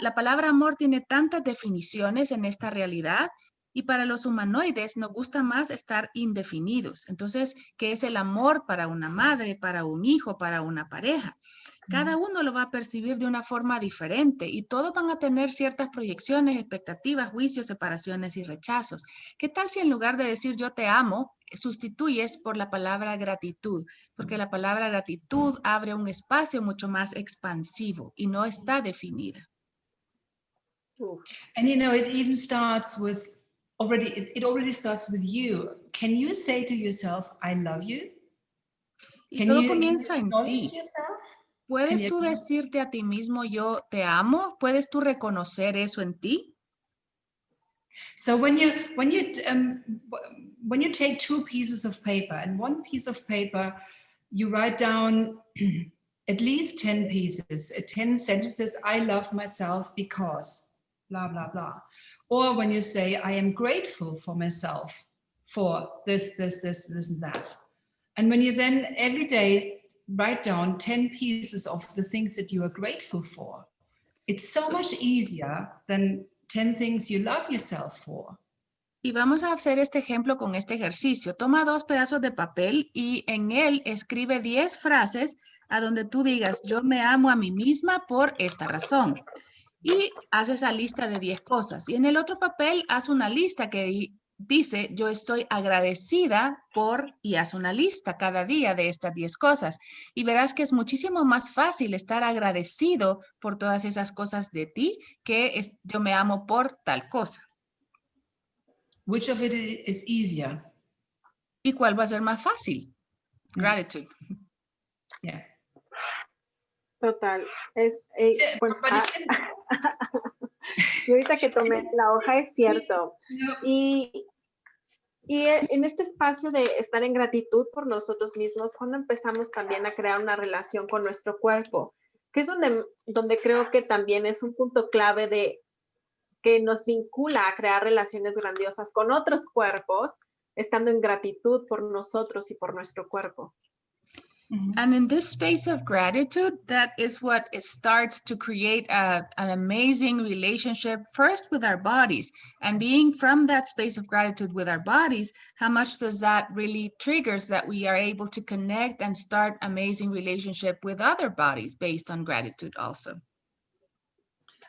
La palabra amor tiene tantas definiciones en esta realidad. Y para los humanoides nos gusta más estar indefinidos. Entonces, ¿qué es el amor para una madre, para un hijo, para una pareja? Cada uno lo va a percibir de una forma diferente y todos van a tener ciertas proyecciones, expectativas, juicios, separaciones y rechazos. ¿Qué tal si en lugar de decir yo te amo, sustituyes por la palabra gratitud? Porque la palabra gratitud abre un espacio mucho más expansivo y no está definida. And it even starts with it already starts with you. Can you say to yourself, I love you? Y todo comienza en ti. Yourself? ¿Puedes tú decirte a ti mismo, yo te amo? ¿Puedes tú reconocer eso en ti? So when you take two pieces of paper, and one piece of paper, you write down at least 10 pieces, 10 sentences, I love myself because blah, blah, blah. Or when you say, I am grateful for myself for this, and that. And when you then every day write down 10 pieces of the things that you are grateful for, it's so much easier than 10 things you love yourself for. Y vamos a hacer este ejemplo con este ejercicio. Toma 2 pedazos de papel y en él escribe 10 frases a donde tú digas, yo me amo a mí misma por esta razón. Y haz esa lista de 10 cosas. Y en el otro papel haz una lista que dice, yo estoy agradecida por, y haz una lista cada día de estas 10 cosas. Y verás que es muchísimo más fácil estar agradecido por todas esas cosas de ti que yo me amo por tal cosa. Which of it is easier? ¿Y cuál va a ser más fácil? Gratitude. Yeah. Total. Y ahorita que tomé la hoja es cierto. Y en este espacio de estar en gratitud por nosotros mismos, cuando empezamos también a crear una relación con nuestro cuerpo, que es donde creo que también es un punto clave de que nos vincula a crear relaciones grandiosas con otros cuerpos, estando en gratitud por nosotros y por nuestro cuerpo. And in this space of gratitude, that is what it starts to create an amazing relationship first with our bodies. And being from that space of gratitude with our bodies, how much does that really triggers that we are able to connect and start amazing relationship with other bodies based on gratitude also.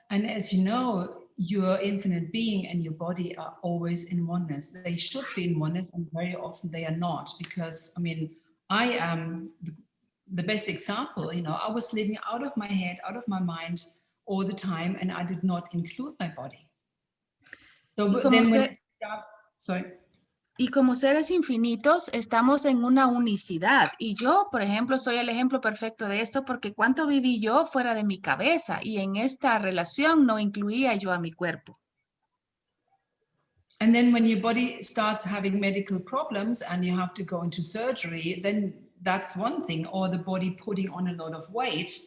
And as you know, your infinite being and your body are always in oneness. They should be in oneness, and very often they are not, because I am the best example. I was living out of my head, out of my mind all the time, and I did not include my body. Y como seres infinitos, estamos en una unicidad. Y yo, por ejemplo, soy el ejemplo perfecto de esto porque cuánto viví yo fuera de mi cabeza y en esta relación no incluía yo a mi cuerpo. And then when your body starts having medical problems and you have to go into surgery, then that's one thing. Or the body putting on a lot of weight,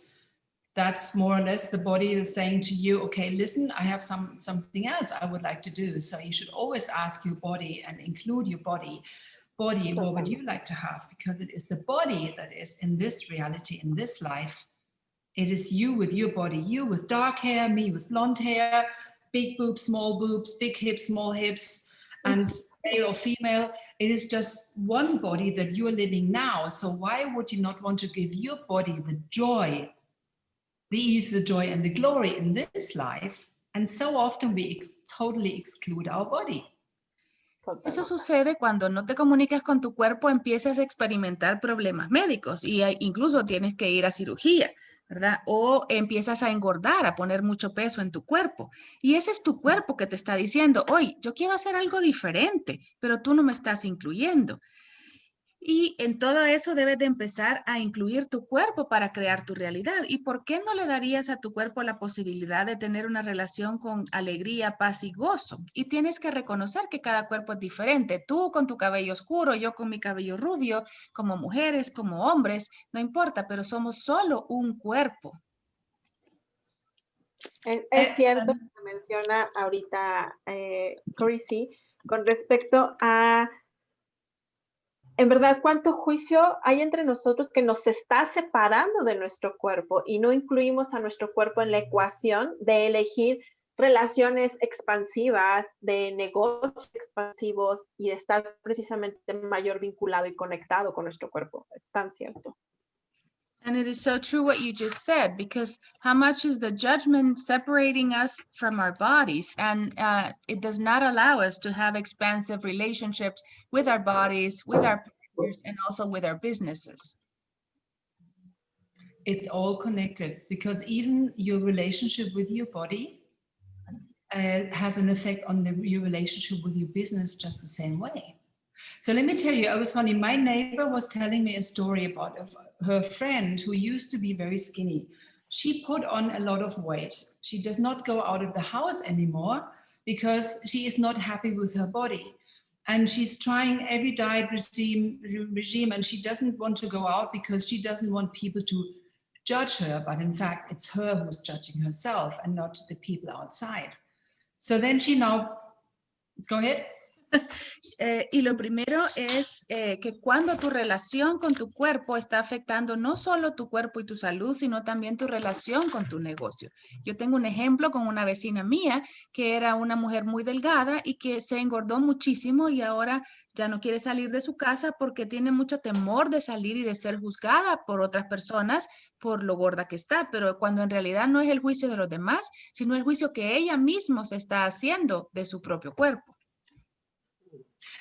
that's more or less the body is saying to you, okay, listen, I have something else I would like to do. So you should always ask your body and include your body, what would you like to have? Because it is the body that is in this reality, in this life. It is you with your body, you with dark hair, me with blonde hair, big boobs, small boobs, big hips, small hips, and male or female. It is just one body that you are living now. So why would you not want to give your body the joy, the ease, the joy, and the glory in this life? And so often we totally exclude our body. Eso sucede cuando no te comunicas con tu cuerpo, empiezas a experimentar problemas médicos y incluso tienes que ir a cirugía, ¿verdad? O empiezas a engordar, a poner mucho peso en tu cuerpo. Y ese es tu cuerpo que te está diciendo, oye, yo quiero hacer algo diferente, pero tú no me estás incluyendo. Y en todo eso debes de empezar a incluir tu cuerpo para crear tu realidad. ¿Y por qué no le darías a tu cuerpo la posibilidad de tener una relación con alegría, paz y gozo? Y tienes que reconocer que cada cuerpo es diferente. Tú con tu cabello oscuro, yo con mi cabello rubio, como mujeres, como hombres, no importa, pero somos solo un cuerpo. Es cierto que menciona ahorita Chrissy con respecto a, en verdad, cuánto juicio hay entre nosotros que nos está separando de nuestro cuerpo y no incluimos a nuestro cuerpo en la ecuación de elegir relaciones expansivas, de negocios expansivos y de estar precisamente mayor vinculado y conectado con nuestro cuerpo. Es tan cierto. And it is so true what you just said, because how much is the judgment separating us from our bodies? And it does not allow us to have expansive relationships with our bodies, with our partners, and also with our businesses. It's all connected, because even your relationship with your body has an effect on your relationship with your business just the same way. So let me tell you, I was funny. My neighbor was telling me a story about her friend who used to be very skinny. She put on a lot of weight. She does not go out of the house anymore because she is not happy with her body. And she's trying every diet regime, and she doesn't want to go out because she doesn't want people to judge her. But in fact, it's her who's judging herself and not the people outside. So then she now, go ahead. Y lo primero es que cuando tu relación con tu cuerpo está afectando no solo tu cuerpo y tu salud, sino también tu relación con tu negocio. Yo tengo un ejemplo con una vecina mía que era una mujer muy delgada y que se engordó muchísimo y ahora ya no quiere salir de su casa porque tiene mucho temor de salir y de ser juzgada por otras personas por lo gorda que está, pero cuando en realidad no es el juicio de los demás, sino el juicio que ella misma se está haciendo de su propio cuerpo.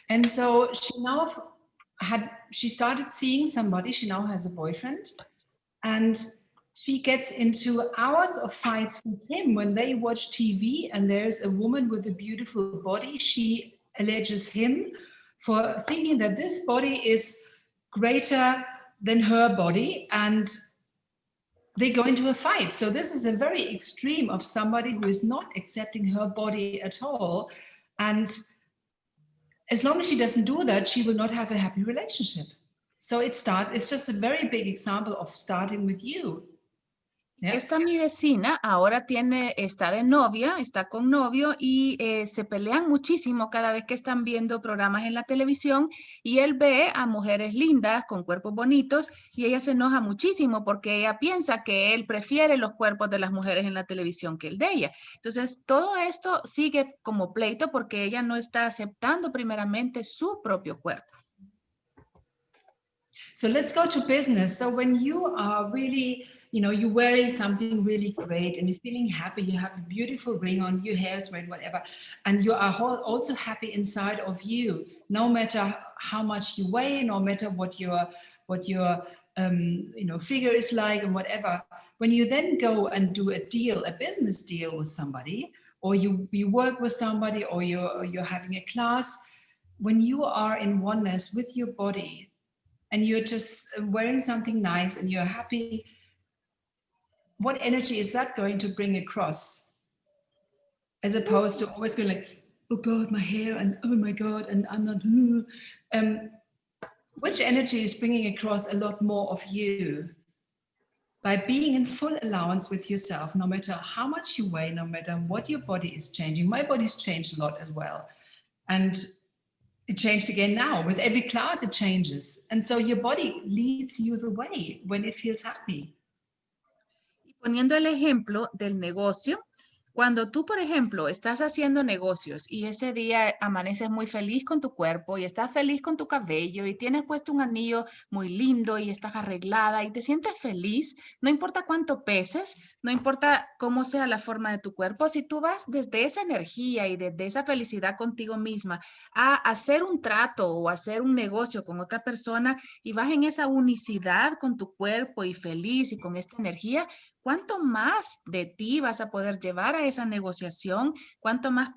And so she started seeing somebody. She now has a boyfriend, and she gets into hours of fights with him when they watch TV and there's a woman with a beautiful body. She alleges him for thinking that this body is greater than her body, and they go into a fight. So this is a very extreme of somebody who is not accepting her body at all. And as long as she doesn't do that, she will not have a happy relationship. So it's just a very big example of starting with you. Yeah. Esta mi vecina ahora está de novia, está con novio y se pelean muchísimo cada vez que están viendo programas en la televisión y él ve a mujeres lindas con cuerpos bonitos y ella se enoja muchísimo porque ella piensa que él prefiere los cuerpos de las mujeres en la televisión que el de ella. Entonces todo esto sigue como pleito porque ella no está aceptando primeramente su propio cuerpo. So let's go to business. So when you are really, you're wearing something really great and you're feeling happy, you have a beautiful ring on, your hair is red, whatever, and you are also happy inside of you, no matter how much you weigh, no matter what your figure is like and whatever. When you then go and do a business deal with somebody, or you work with somebody, or you're having a class, when you are in oneness with your body, and you're just wearing something nice and you're happy, what energy is that going to bring across? As opposed to always going like, oh God, my hair, and oh my God, and I'm not, which energy is bringing across a lot more of you? By being in full allowance with yourself, no matter how much you weigh, no matter what your body is changing. My body's changed a lot as well. And it changed again now. With every class, it changes. And so your body leads you the way when it feels happy. Y poniendo el ejemplo del negocio, cuando tú, por ejemplo, estás haciendo negocios y ese día amaneces muy feliz con tu cuerpo y estás feliz con tu cabello y tienes puesto un anillo muy lindo y estás arreglada y te sientes feliz, no importa cuánto peses, no importa cómo sea la forma de tu cuerpo, si tú vas desde esa energía y desde esa felicidad contigo misma a hacer un trato o hacer un negocio con otra persona y vas en esa unicidad con tu cuerpo y feliz y con esta energía, ¿cuánto más de ti vas a poder llevar a esa negociación? ¿Cuánto más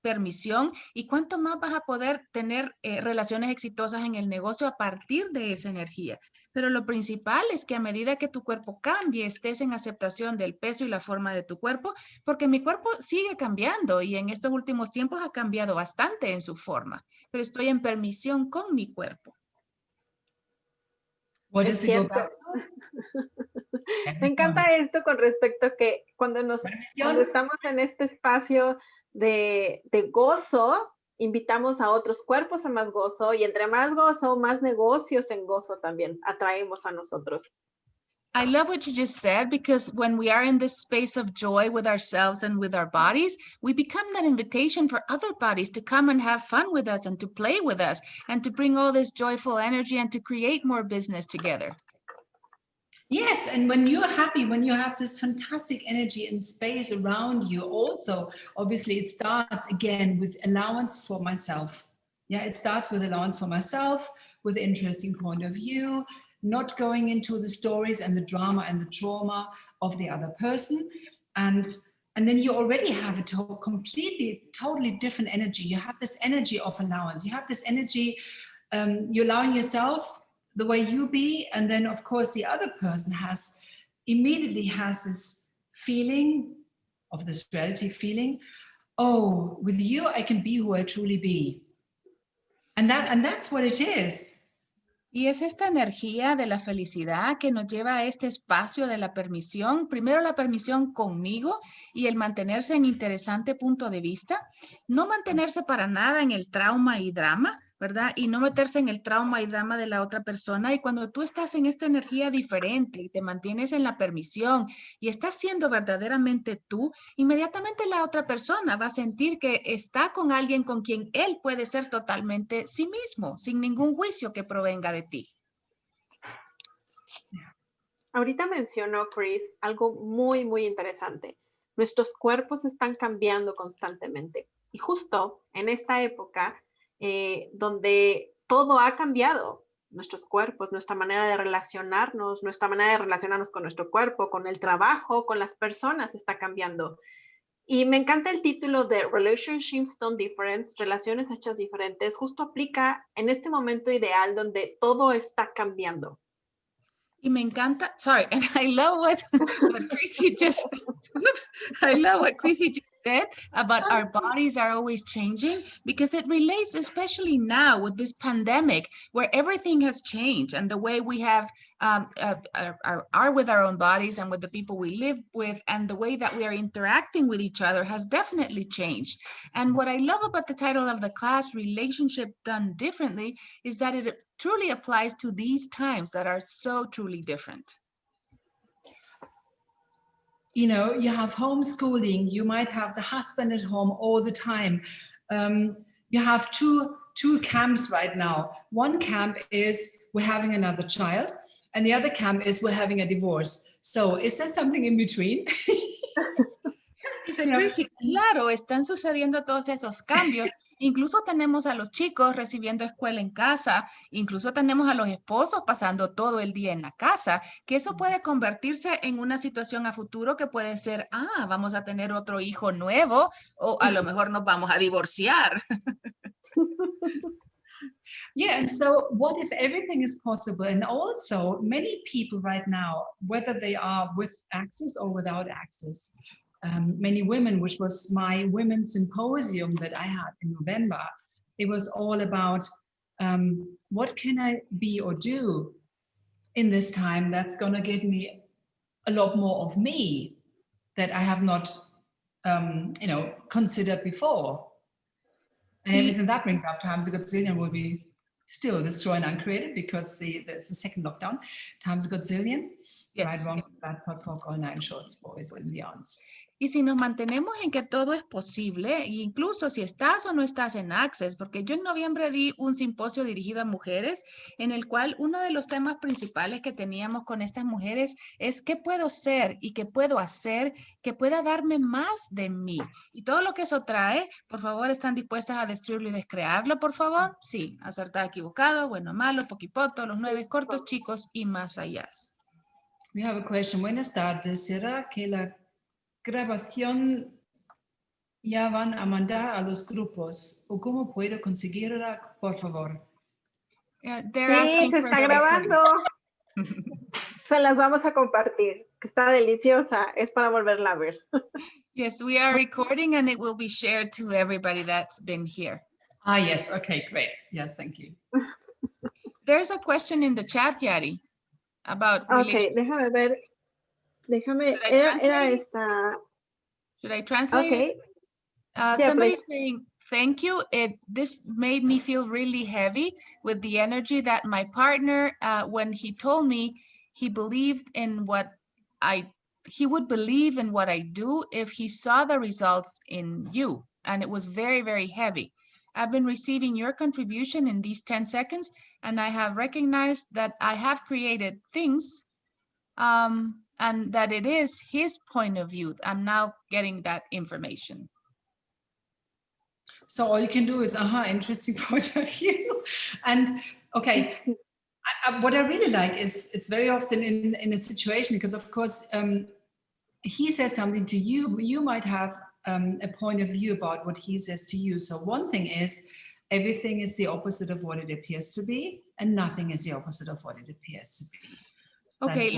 permisión? ¿Y cuánto más vas a poder tener relaciones exitosas en el negocio a partir de esa energía? Pero lo principal es que a medida que tu cuerpo cambie, estés en aceptación del peso y la forma de tu cuerpo, porque mi cuerpo sigue cambiando y en estos últimos tiempos ha cambiado bastante en su forma, pero estoy en permisión con mi cuerpo. What Es does it go cierto. back to? Me encanta esto con respecto a que cuando Permisión. estamos en este espacio de gozo, invitamos a otros cuerpos a más gozo y entre más gozo, más negocios en gozo también atraemos a nosotros. I love what you just said, because when we are in this space of joy with ourselves and with our bodies, we become that invitation for other bodies to come and have fun with us and to play with us and to bring all this joyful energy and to create more business together. Yes, and when you're happy, when you have this fantastic energy and space around you, also, obviously, it starts again with allowance for myself. Yeah, it starts with allowance for myself, with interesting point of view, not going into the stories and the drama and the trauma of the other person. And then you already have a completely, totally different energy. You have this energy of allowance. You have this energy, you're allowing yourself the way you be, and then of course the other person immediately has this feeling of this reality feeling, oh, with you I can be who I truly be. And that's what it is. Y es esta energía de la felicidad que nos lleva a este espacio de la permisión. Primero la permisión conmigo y el mantenerse en interesante punto de vista. No mantenerse para nada en el trauma y drama, ¿verdad? Y no meterse en el trauma y drama de la otra persona. Y cuando tú estás en esta energía diferente y te mantienes en la permisión y estás siendo verdaderamente tú, inmediatamente la otra persona va a sentir que está con alguien con quien él puede ser totalmente sí mismo, sin ningún juicio que provenga de ti. Ahorita mencionó Chris algo muy, muy interesante. Nuestros cuerpos están cambiando constantemente. Y justo en esta época donde todo ha cambiado, nuestros cuerpos, nuestra manera de relacionarnos, nuestra manera de relacionarnos con nuestro cuerpo, con el trabajo, con las personas está cambiando. Y me encanta el título de Relationships Done Different, Relaciones Hechas Diferentes, justo aplica en este momento ideal donde todo está cambiando. Y me encanta, sorry, and I love what Chrissy just, I love what Chrissy just said about our bodies are always changing, because it relates especially now with this pandemic where everything has changed and the way we have are with our own bodies and with the people we live with, and the way that we are interacting with each other has definitely changed. And what I love about the title of the class, Relationship Done Differently, is that it truly applies to these times that are so truly different. You know, you have homeschooling, you might have the husband at home all the time. You have two camps right now. One camp is we're having another child, and the other camp is we're having a divorce. So is there something in between? Dice Chrissy, claro, están sucediendo todos esos cambios. Incluso tenemos a los chicos recibiendo escuela en casa, incluso tenemos a los esposos pasando todo el día en la casa, que eso puede convertirse en una situación a futuro que puede ser, vamos a tener otro hijo nuevo, o a lo mejor nos vamos a divorciar. Yeah, and so what if everything is possible? And also many people right now, whether they are with access or without access, many women, which was my women's symposium that I had in November, it was all about what can I be or do in this time that's going to give me a lot more of me that I have not, considered before. And everything that brings up times a gazillion will be still destroyed and uncreated because there's the second lockdown, times a gazillion. Yes. Right, wrong, bad, POD, all 9 shorts, boys and beyonds. Y si nos mantenemos en que todo es posible, e incluso si estás o no estás en Access, porque yo en noviembre di un simposio dirigido a mujeres, en el cual uno de los temas principales que teníamos con estas mujeres es qué puedo ser y qué puedo hacer que pueda darme más de mí. Y todo lo que eso trae, por favor, ¿están dispuestas a destruirlo y descrearlo, por favor? Sí, acertado, equivocado, bueno, malo, poquipoto, los 9 cortos, chicos y más allá. We have a question. Buenas tardes. ¿Será que la grabación ya van a mandar a los grupos? ¿O cómo puedo conseguirla, por favor? They're Sí, asking se for está the recording. grabando. Se las vamos a compartir. Está deliciosa. Es para volverla a ver. Yes, we are recording and it will be shared to everybody that's been here. Ah, yes. Okay, great. Yes, thank you. There's a question in the chat, Yari, about Ok, déjame ver. Déjame. Should I Era translate? esta. Should I translate? Ok. Yeah, Somebody's please. saying, thank you. This made me feel really heavy with the energy that my partner, when he told me he believed in he would believe in what I do if he saw the results in you. And it was very, very heavy. I've been receiving your contribution in these 10 seconds, and I have recognized that I have created things and that it is his point of view. I'm now getting that information. So all you can do is, interesting point of view. And okay, what I really like is very often in a situation, because of course, he says something to you, but you might have a point of view about what he says to you. So one thing is, everything is the opposite of what it appears to be, and nothing is the opposite of what it appears to be. Okay,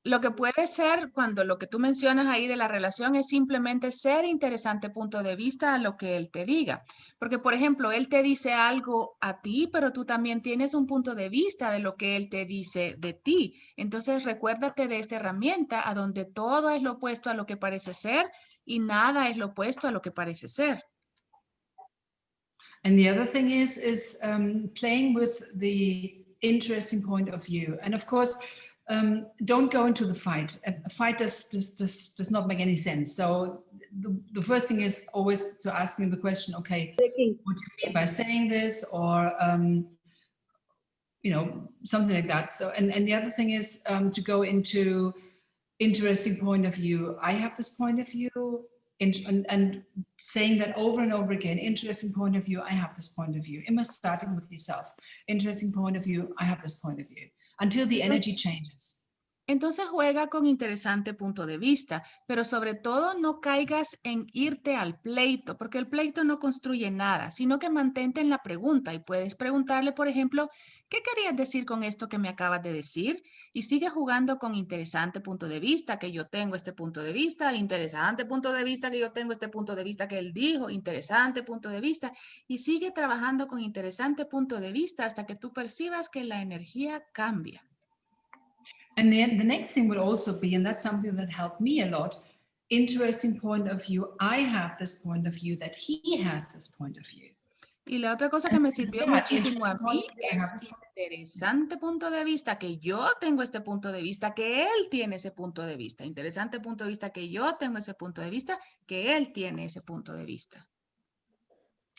lo que puede ser cuando lo que tú mencionas ahí de la relación es simplemente ser interesante punto de vista a lo que él te diga. Porque, por ejemplo, él te dice algo a ti, pero tú también tienes un punto de vista de lo que él te dice de ti. Entonces, recuérdate de esta herramienta a donde todo es lo opuesto a lo que parece ser y nada es lo opuesto a lo que parece ser. And the other thing is playing with the interesting point of view. And of course, don't go into the fight. A fight does not make any sense. So the first thing is always to ask him the question, okay, what do you mean by saying this? Or, something like that. So, and the other thing is to go into interesting point of view. I have this point of view, and saying that over and over again, interesting point of view, I have this point of view. It must start with yourself. Interesting point of view, I have this point of view. Until the energy changes. Entonces juega con interesante punto de vista, pero sobre todo no caigas en irte al pleito, porque el pleito no construye nada, sino que mantente en la pregunta y puedes preguntarle, por ejemplo, ¿qué querías decir con esto que me acabas de decir? Y sigue jugando con interesante punto de vista, que yo tengo este punto de vista, interesante punto de vista, que yo tengo este punto de vista que él dijo, interesante punto de vista, y sigue trabajando con interesante punto de vista hasta que tú percibas que la energía cambia. And then the next thing would also be, and that's something that helped me a lot, interesting point of view. I have this point of view, that he has this point of view. Y la otra cosa que me sirvió muchísimo a mí es interesante punto de vista, que yo tengo este punto de vista, que él tiene ese punto de vista. Interesante punto de vista, que yo tengo ese punto de vista, que él tiene ese punto de vista.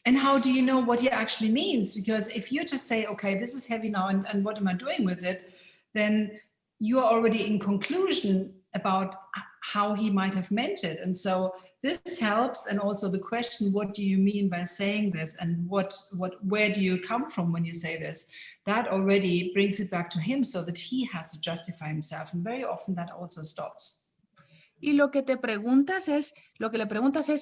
And how do you know what he actually means? Because if you just say, okay, this is heavy now, and what am I doing with it? Then you are already in conclusion about how he might have meant it. And so this helps. And also the question, what do you mean by saying this? And where do you come from when you say this? That already brings it back to him so that he has to justify himself. And very often that also stops. Y lo que le preguntas es,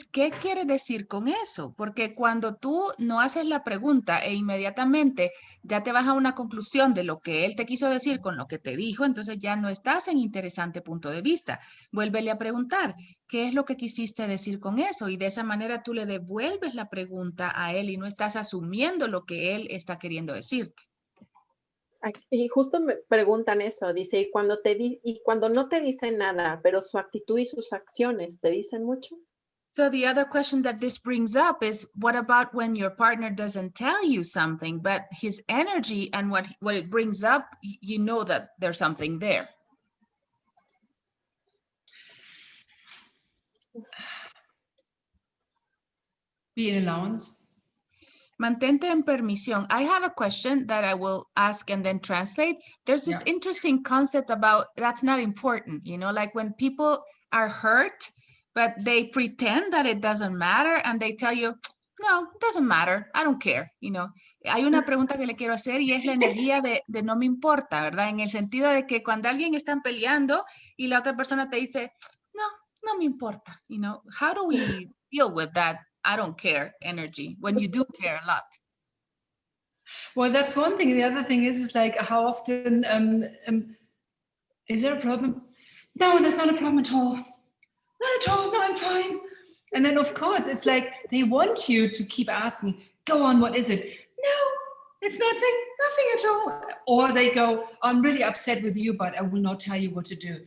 ¿qué quiere decir con eso? Porque cuando tú no haces la pregunta e inmediatamente ya te vas a una conclusión de lo que él te quiso decir con lo que te dijo, entonces ya no estás en interesante punto de vista. Vuélvele a preguntar, ¿qué es lo que quisiste decir con eso? Y de esa manera tú le devuelves la pregunta a él y no estás asumiendo lo que él está queriendo decirte. Y justo me preguntan eso, dice, y cuando no te dicen nada, pero su actitud y sus acciones te dicen mucho. So the other question that this brings up is, what about when your partner doesn't tell you something, but his energy and what it brings up, you know that there's something there? Be in allowance. Mantente en permisión. I have a question that I will ask and then translate. There's this interesting concept about that's not important, like when people are hurt, but they pretend that it doesn't matter and they tell you, no, it doesn't matter. I don't care, Hay una pregunta que le quiero hacer y es la energía de no me importa, ¿verdad? En el sentido de que cuando alguien está peleando y la otra persona te dice, no me importa, how do we deal with that I don't care energy when you do care a lot? Well, that's one thing. The other thing is like how often, is there a problem? No, there's not a problem at all. Not at all. No, I'm fine. And then, of course, it's like they want you to keep asking, go on, what is it? No, it's nothing at all. Or they go, I'm really upset with you, but I will not tell you what to do.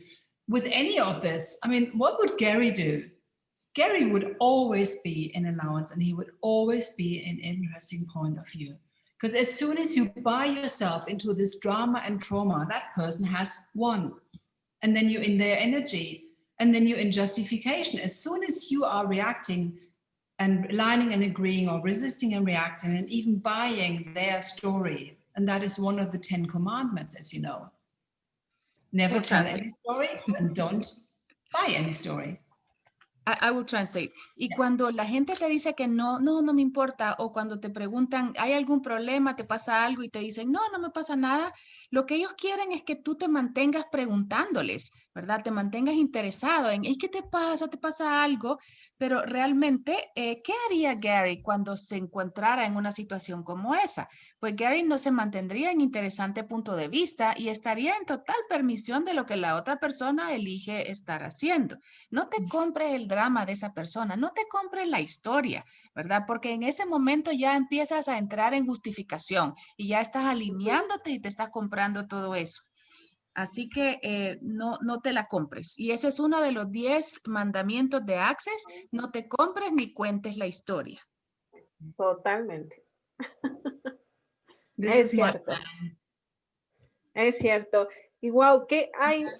With any of this, I mean, what would Gary do? Gary would always be in allowance, and he would always be an interesting point of view. Because as soon as you buy yourself into this drama and trauma, that person has won. And then you're in their energy. And then you're in justification. As soon as you are reacting and aligning and agreeing or resisting and reacting and even buying their story, and that is one of the 10 commandments, as you know. Never tell any story and don't buy any story. I will translate. Y cuando la gente te dice que no me importa, o cuando te preguntan, ¿hay algún problema? ¿Te pasa algo? Y te dicen, no me pasa nada. Lo que ellos quieren es que tú te mantengas preguntándoles, ¿verdad? Te mantengas interesado en, ¿qué te pasa? ¿Te pasa algo? Pero realmente, ¿qué haría Gary cuando se encontrara en una situación como esa? Pues Gary no se mantendría en interesante punto de vista y estaría en total permisión de lo que la otra persona elige estar haciendo. No te compres el drama de esa persona, no te compres la historia, ¿verdad? Porque en ese momento ya empiezas a entrar en justificación y ya estás alineándote y te estás comprando todo eso. Así que no te la compres. Y ese es uno de los 10 mandamientos de Access. No te compres ni cuentes la historia. Totalmente. Es cierto. Es cierto. Y wow,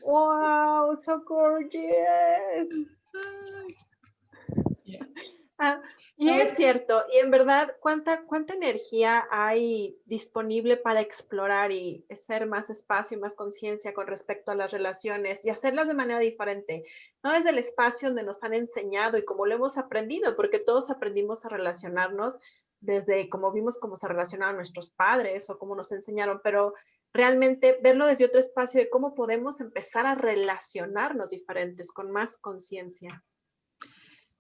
wow, so gorgeous. Yeah. Y es cierto, y en verdad, ¿cuánta energía hay disponible para explorar y hacer más espacio y más conciencia con respecto a las relaciones y hacerlas de manera diferente? No desde el espacio donde nos han enseñado y como lo hemos aprendido, porque todos aprendimos a relacionarnos desde como vimos cómo se relacionaban nuestros padres o cómo nos enseñaron, pero realmente verlo desde otro espacio de cómo podemos empezar a relacionarnos diferentes, con más conciencia.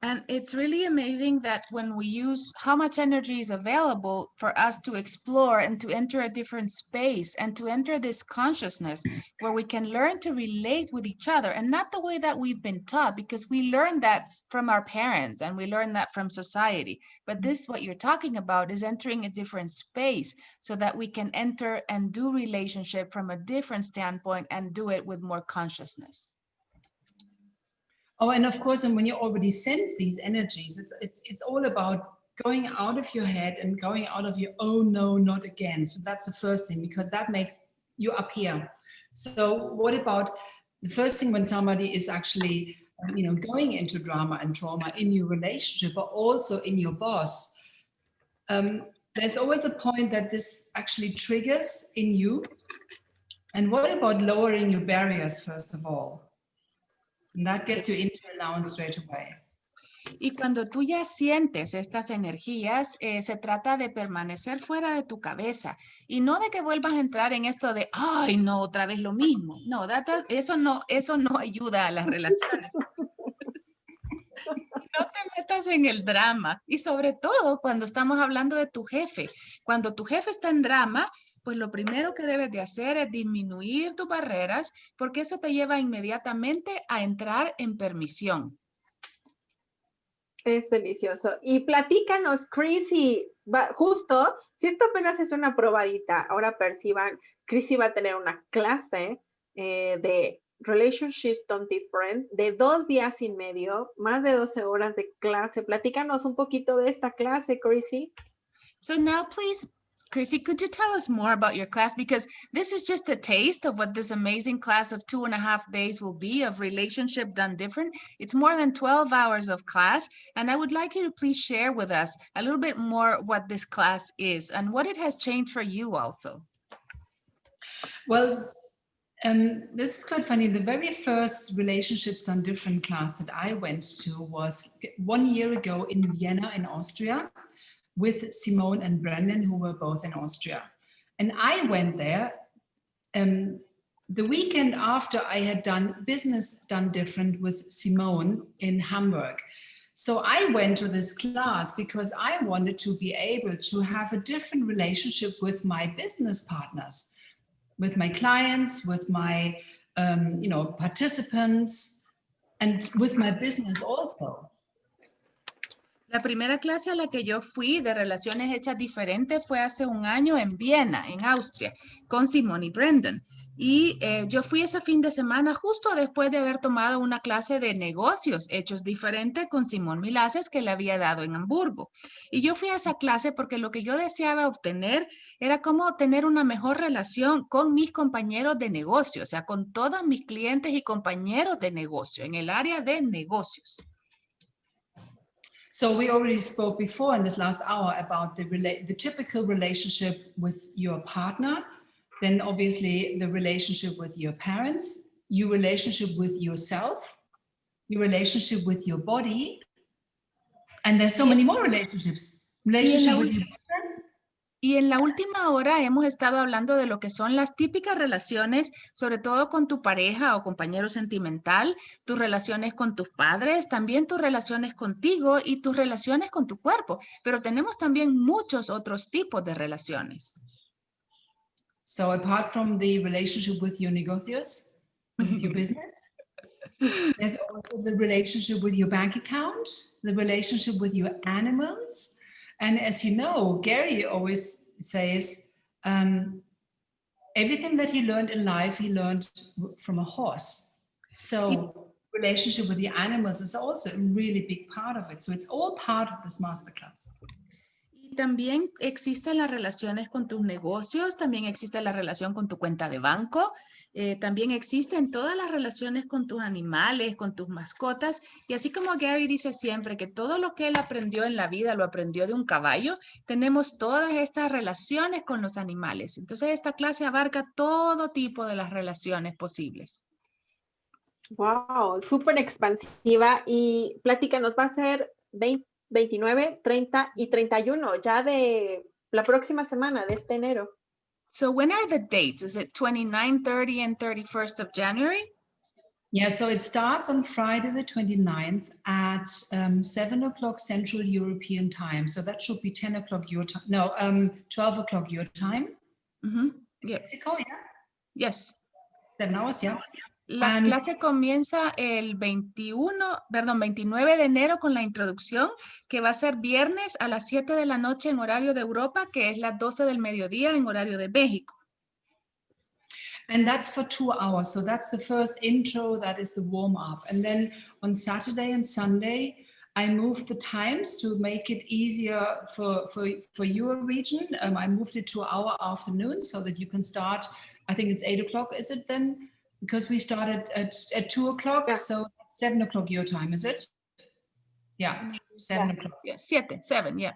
And it's really amazing that when we use how much energy is available for us to explore and to enter a different space and to enter this consciousness where we can learn to relate with each other and not the way that we've been taught, because we learned that from our parents and we learned that from society. But this, what you're talking about, is entering a different space so that we can enter and do relationship from a different standpoint and do it with more consciousness. Oh, and of course, and when you already sense these energies, it's all about going out of your head and going out of your, oh no, not again. So that's the first thing, because that makes you up here. So what about the first thing when somebody is actually, going into drama and trauma in your relationship, but also in your boss? There's always a point that this actually triggers in you. And what about lowering your barriers, first of all? And that gets you into allowance straight away. Y cuando tú ya sientes estas energías, se trata de permanecer fuera de tu cabeza y no de que vuelvas a entrar en esto de, ay, no, otra vez lo mismo. No, eso no ayuda a las relaciones. No te metas en el drama, y sobre todo cuando estamos hablando de tu jefe. Cuando tu jefe está en drama, pues lo primero que debes de hacer es disminuir tus barreras, porque eso te lleva inmediatamente a entrar en permisión. Es delicioso. Y platícanos, Chrissy, justo, si esto apenas es una probadita, ahora perciban, Chrissy va a tener una clase de Relationships Done Different de 2 días y medio, más de 12 horas de clase. Platícanos un poquito de esta clase, Chrissy. So now, please, Chrissy, could you tell us more about your class? Because this is just a taste of what this amazing class of 2.5 days will be of Relationship Done Different. It's more than 12 hours of class. And I would like you to please share with us a little bit more what this class is and what it has changed for you also. Well, this is quite funny. The very first Relationships Done Different class that I went to was 1 year ago in Vienna, in Austria. with Simone and Brendan, who were both in Austria. And I went there the weekend after I had done Business Done Different with Simone in Hamburg. So I went to this class because I wanted to be able to have a different relationship with my business partners, with my clients, with my participants, and with my business also. La primera clase a la que yo fui de Relaciones Hechas Diferentes fue hace un año en Viena, en Austria, con Simone y Brendan. Y yo fui ese fin de semana justo después de haber tomado una clase de negocios hechos diferentes con Simone Milaces que le había dado en Hamburgo. Y yo fui a esa clase porque lo que yo deseaba obtener era cómo tener una mejor relación con mis compañeros de negocio, o sea, con todos mis clientes y compañeros de negocio, en el área de negocios. So we already spoke before in this last hour about the typical relationship with your partner, then obviously the relationship with your parents, your relationship with yourself, your relationship with your body, and there's so many more relationships. Relationship with your business. Y en la última hora hemos estado hablando de lo que son las típicas relaciones, sobre todo con tu pareja o compañero sentimental, tus relaciones con tus padres, también tus relaciones contigo y tus relaciones con tu cuerpo. Pero tenemos también muchos otros tipos de relaciones. So apart from the relationship with your negocios, with your business, there's also the relationship with your bank account, the relationship with your animals. And as you know, Gary always says, everything that he learned in life, he learned from a horse. So relationship with the animals is also a really big part of it. So it's all part of this masterclass. Y también existen las relaciones con tus negocios, también existe la relación con tu cuenta de banco, también existen todas las relaciones con tus animales, con tus mascotas. Y así como Gary dice siempre que todo lo que él aprendió en la vida lo aprendió de un caballo, tenemos todas estas relaciones con los animales. Entonces esta clase abarca todo tipo de las relaciones posibles. Wow, súper expansiva. Y platícanos, va a ser 29, 30 y 31 ya de la próxima semana de este enero. So when are the dates? Is it 29, 30, and 31st of January? Yeah, so it starts on Friday the 29th at 7 o'clock Central European time. So that should be 10 o'clock your time. No, 12 o'clock your time. Mm-hmm. Yeah. Mexico, yeah? Yes. 7 hours, yeah. La clase comienza el 29 de enero con la introducción, que va a ser viernes a las 7 de la noche en horario de Europa, que es las 12 del mediodía en horario de México. And that's for 2 hours. So that's the first intro, that is the warm-up. And then on Saturday and Sunday, I moved the times to make it easier for your region. I moved it to our afternoon so that you can start, I think it's 8 o'clock, is it then? Because we started at 2 o'clock, yeah. So 7 o'clock your time, is it? Yeah, 7 o'clock. Yeah, 7, yeah.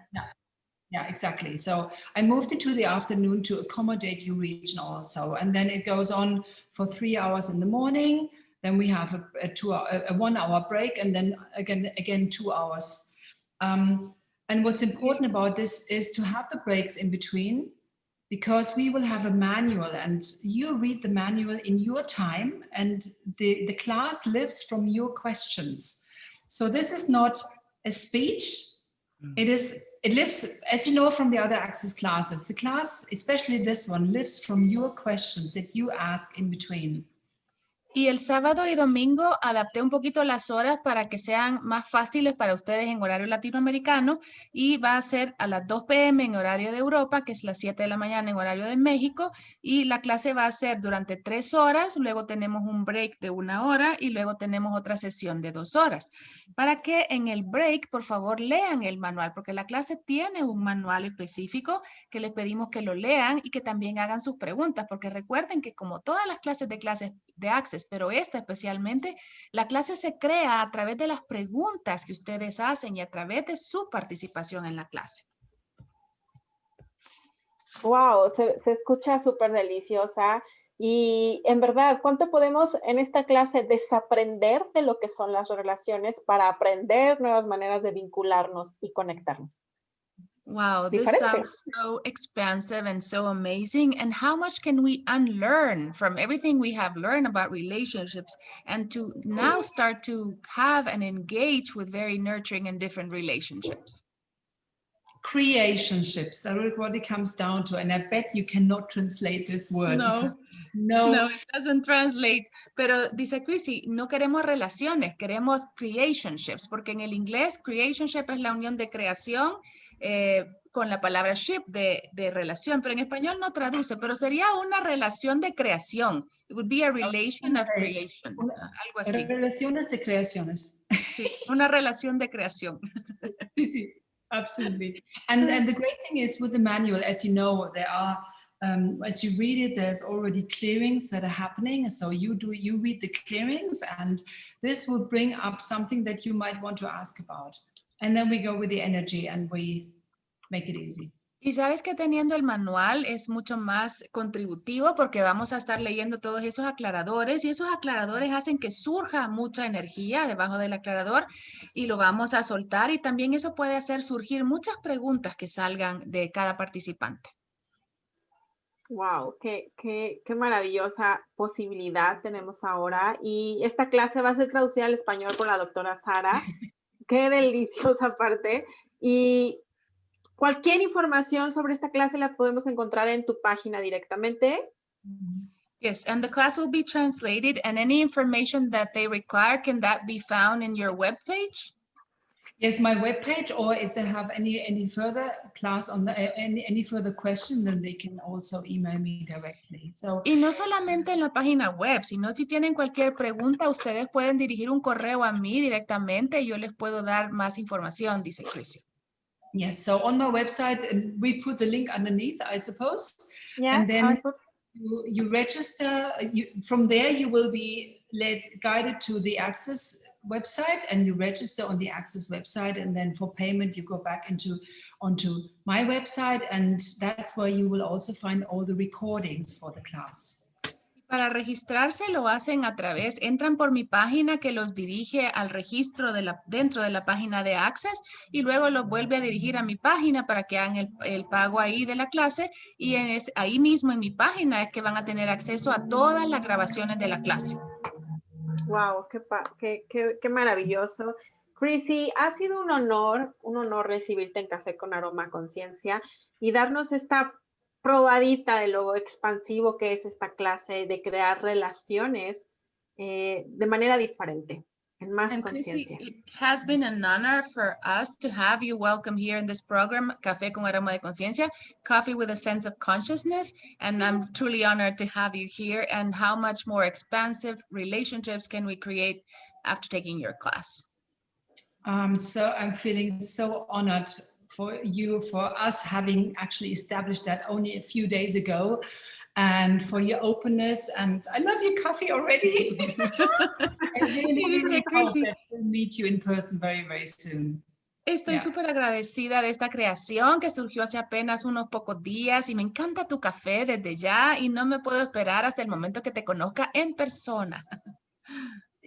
Yeah, exactly. So I moved it to the afternoon to accommodate your region also. And then it goes on for 3 hours in the morning. Then we have a 1 hour break, and then again 2 hours. And what's important about this is to have the breaks in between, because we will have a manual and you read the manual in your time, and the class lives from your questions. So this is not a speech. It lives, as you know, from the other Access classes. The class, especially this one, lives from your questions that you ask in between. Y el sábado y domingo adapté un poquito las horas para que sean más fáciles para ustedes en horario latinoamericano, y va a ser a las 2 p.m. en horario de Europa, que es las 7 de la mañana en horario de México, y la clase va a ser durante 3 horas, luego tenemos un break de 1 hora y luego tenemos otra sesión de 2 horas. Para que en el break, por favor, lean el manual, porque la clase tiene un manual específico que les pedimos que lo lean y que también hagan sus preguntas, porque recuerden que como todas las clases de Access, pero esta especialmente, la clase se crea a través de las preguntas que ustedes hacen y a través de su participación en la clase. Wow, se escucha súper deliciosa. Y en verdad, ¿cuánto podemos en esta clase desaprender de lo que son las relaciones para aprender nuevas maneras de vincularnos y conectarnos? Wow, this Diferentes. sounds so expansive and so amazing. And how much can we unlearn from everything we have learned about relationships and to now start to have and engage with very nurturing and different relationships? Creationships, that's what it comes down to. And I bet you cannot translate this word. No. No, it doesn't translate. Pero dice Chrissy, no queremos relaciones, queremos creationships, porque en el inglés creationship es la unión de creación con la palabra ship de relación, pero en español no traduce, pero sería una relación de creación. It would be a relation of creation, algo así. Relaciones de creaciones. Sí, una relación de creación. Sí, absolutely. And the great thing is with the manual, as you know, there are as you read it, there's already clearings that are happening. So you read the clearings, and this will bring up something that you might want to ask about. And then we go with the energy and we make it easy. Y sabes que teniendo el manual es mucho más contributivo porque vamos a estar leyendo todos esos aclaradores y esos aclaradores hacen que surja mucha energía debajo del aclarador y lo vamos a soltar y también eso puede hacer surgir muchas preguntas que salgan de cada participante. Wow, qué maravillosa posibilidad tenemos ahora. Y esta clase va a ser traducida al español por la doctora Sara. Qué deliciosa parte. Y cualquier información sobre esta clase la podemos encontrar en tu página directamente. Yes, and the class will be translated and any information that they require, can that be found in your webpage? Yes, my webpage, or if they have any further class on any further question, then they can also email me directly. So, y no solamente en la página web, sino si tienen cualquier pregunta, ustedes pueden dirigir un correo a mí directamente y yo les puedo dar más información, dice Chrissy. Yes, so on my website, we put the link underneath, I suppose. Yeah, and then you register. From there, you will be guided to the Access website, and you register on the Access website, and then for payment you go back onto my website, and that's where you will also find all the recordings for the class. Para registrarse lo hacen a través, entran por mi página que los dirige al registro dentro de la página de Access y luego los vuelve a dirigir a mi página para que hagan el pago ahí de la clase y ahí mismo en mi página es que van a tener acceso a todas las grabaciones de la clase. Wow, qué maravilloso. Chrissy, ha sido un honor recibirte en Café con Aroma Conciencia y darnos esta probadita de lo expansivo que es esta clase de crear relaciones de manera diferente, en más conciencia. It has been an honor for us to have you welcome here in this program, Café con Aroma de Conciencia, coffee with a sense of consciousness, and I'm truly honored to have you here. And how much more expansive relationships can we create after taking your class? So I'm feeling so honored for us having actually established that only a few days ago, and for your openness. And I love your coffee already. I really hope that we'll meet you in person very, very soon. Estoy súper agradecida de esta creación que surgió hace apenas unos pocos días y me encanta tu café desde ya y no me puedo esperar hasta el momento que te conozca en persona.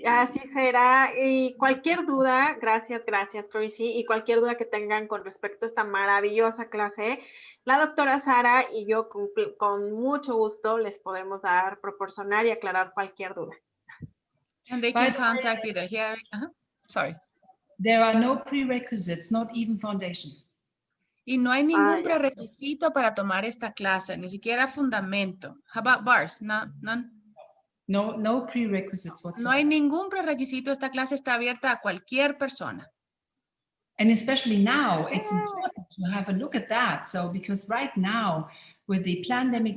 Así será. Y cualquier duda, gracias, Chrissy, y cualquier duda que tengan con respecto a esta maravillosa clase, la doctora Sara y yo con mucho gusto les podemos proporcionar y aclarar cualquier duda. And they can contact either here. Sorry. There are no prerequisites, not even foundation. Y no hay ningún prerequisito para tomar esta clase, ni siquiera fundamento. How about bars? None? No prerequisites whatsoever. No hay ningún prerequisito. Esta clase está abierta a cualquier persona. And especially now, it's important to have a look at that. So, because right now, with the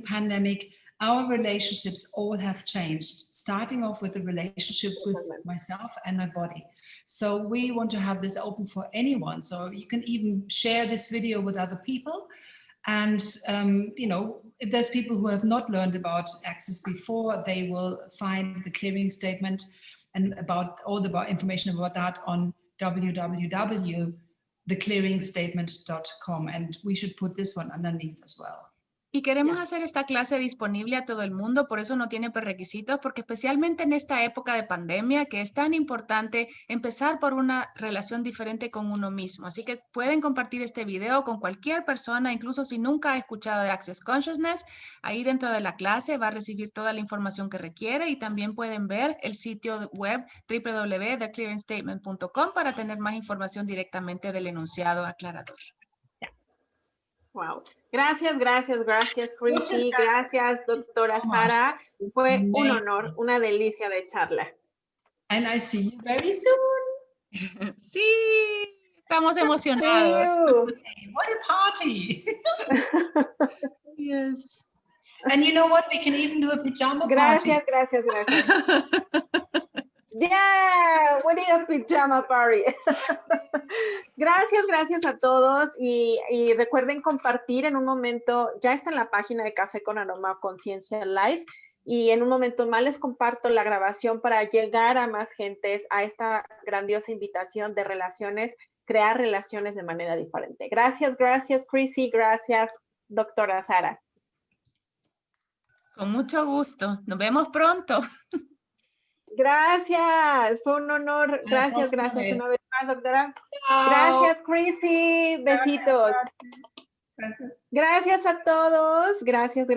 pandemic, our relationships all have changed, starting off with the relationship with myself and my body. So we want to have this open for anyone. So you can even share this video with other people. And, if there's people who have not learned about Access before, they will find the clearing statement and about all the information about that on www.theclearingstatement.com. And we should put this one underneath as well. Y queremos hacer esta clase disponible a todo el mundo, por eso no tiene prerequisitos, porque especialmente en esta época de pandemia, que es tan importante empezar por una relación diferente con uno mismo. Así que pueden compartir este video con cualquier persona, incluso si nunca ha escuchado de Access Consciousness. Ahí dentro de la clase va a recibir toda la información que requiere y también pueden ver el sitio web www.theclearingstatement.com para tener más información directamente del enunciado aclarador. Wow. Gracias, Chrissy. Gracias, doctora Sara. Fue un honor, una delicia de charla. And I see you very soon. Sí, estamos emocionados. Okay, what a party. Yes. And you know what? We can even do a pajama Gracias, party. gracias. Yeah, we need a pajama party. Gracias a todos y recuerden compartir en un momento, ya está en la página de Café con Aroma Conciencia Live y en un momento más les comparto la grabación para llegar a más gentes a esta grandiosa invitación de relaciones, crear relaciones de manera diferente. Gracias, Chrissy, gracias, doctora Sara. Con mucho gusto. Nos vemos pronto. Gracias, fue un honor. Gracias una vez más, doctora. Gracias, Chrissy. Besitos. Gracias a todos. Gracias.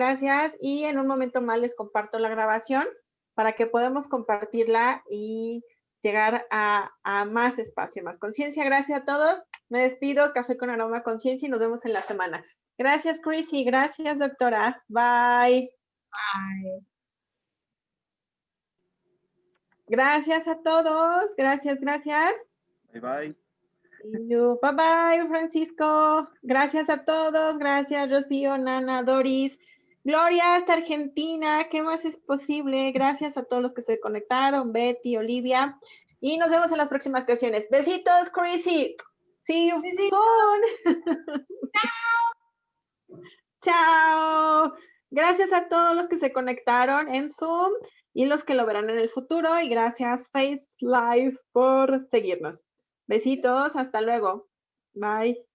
Y en un momento más les comparto la grabación para que podamos compartirla y llegar a más espacio, más conciencia. Gracias a todos. Me despido. Café con Aroma Conciencia y nos vemos en la semana. Gracias, Chrissy. Gracias, doctora. Bye. Bye. Gracias a todos. Gracias. Bye, bye. Bye, bye, Francisco. Gracias a todos. Gracias, Rocío, Nana, Doris. Gloria hasta Argentina. ¿Qué más es posible? Gracias a todos los que se conectaron. Betty, Olivia. Y nos vemos en las próximas creaciones. Besitos, Chrissy. See you soon. Chao. Gracias a todos los que se conectaron en Zoom y los que lo verán en el futuro. Y gracias, Face Live, por seguirnos. Besitos, hasta luego. Bye.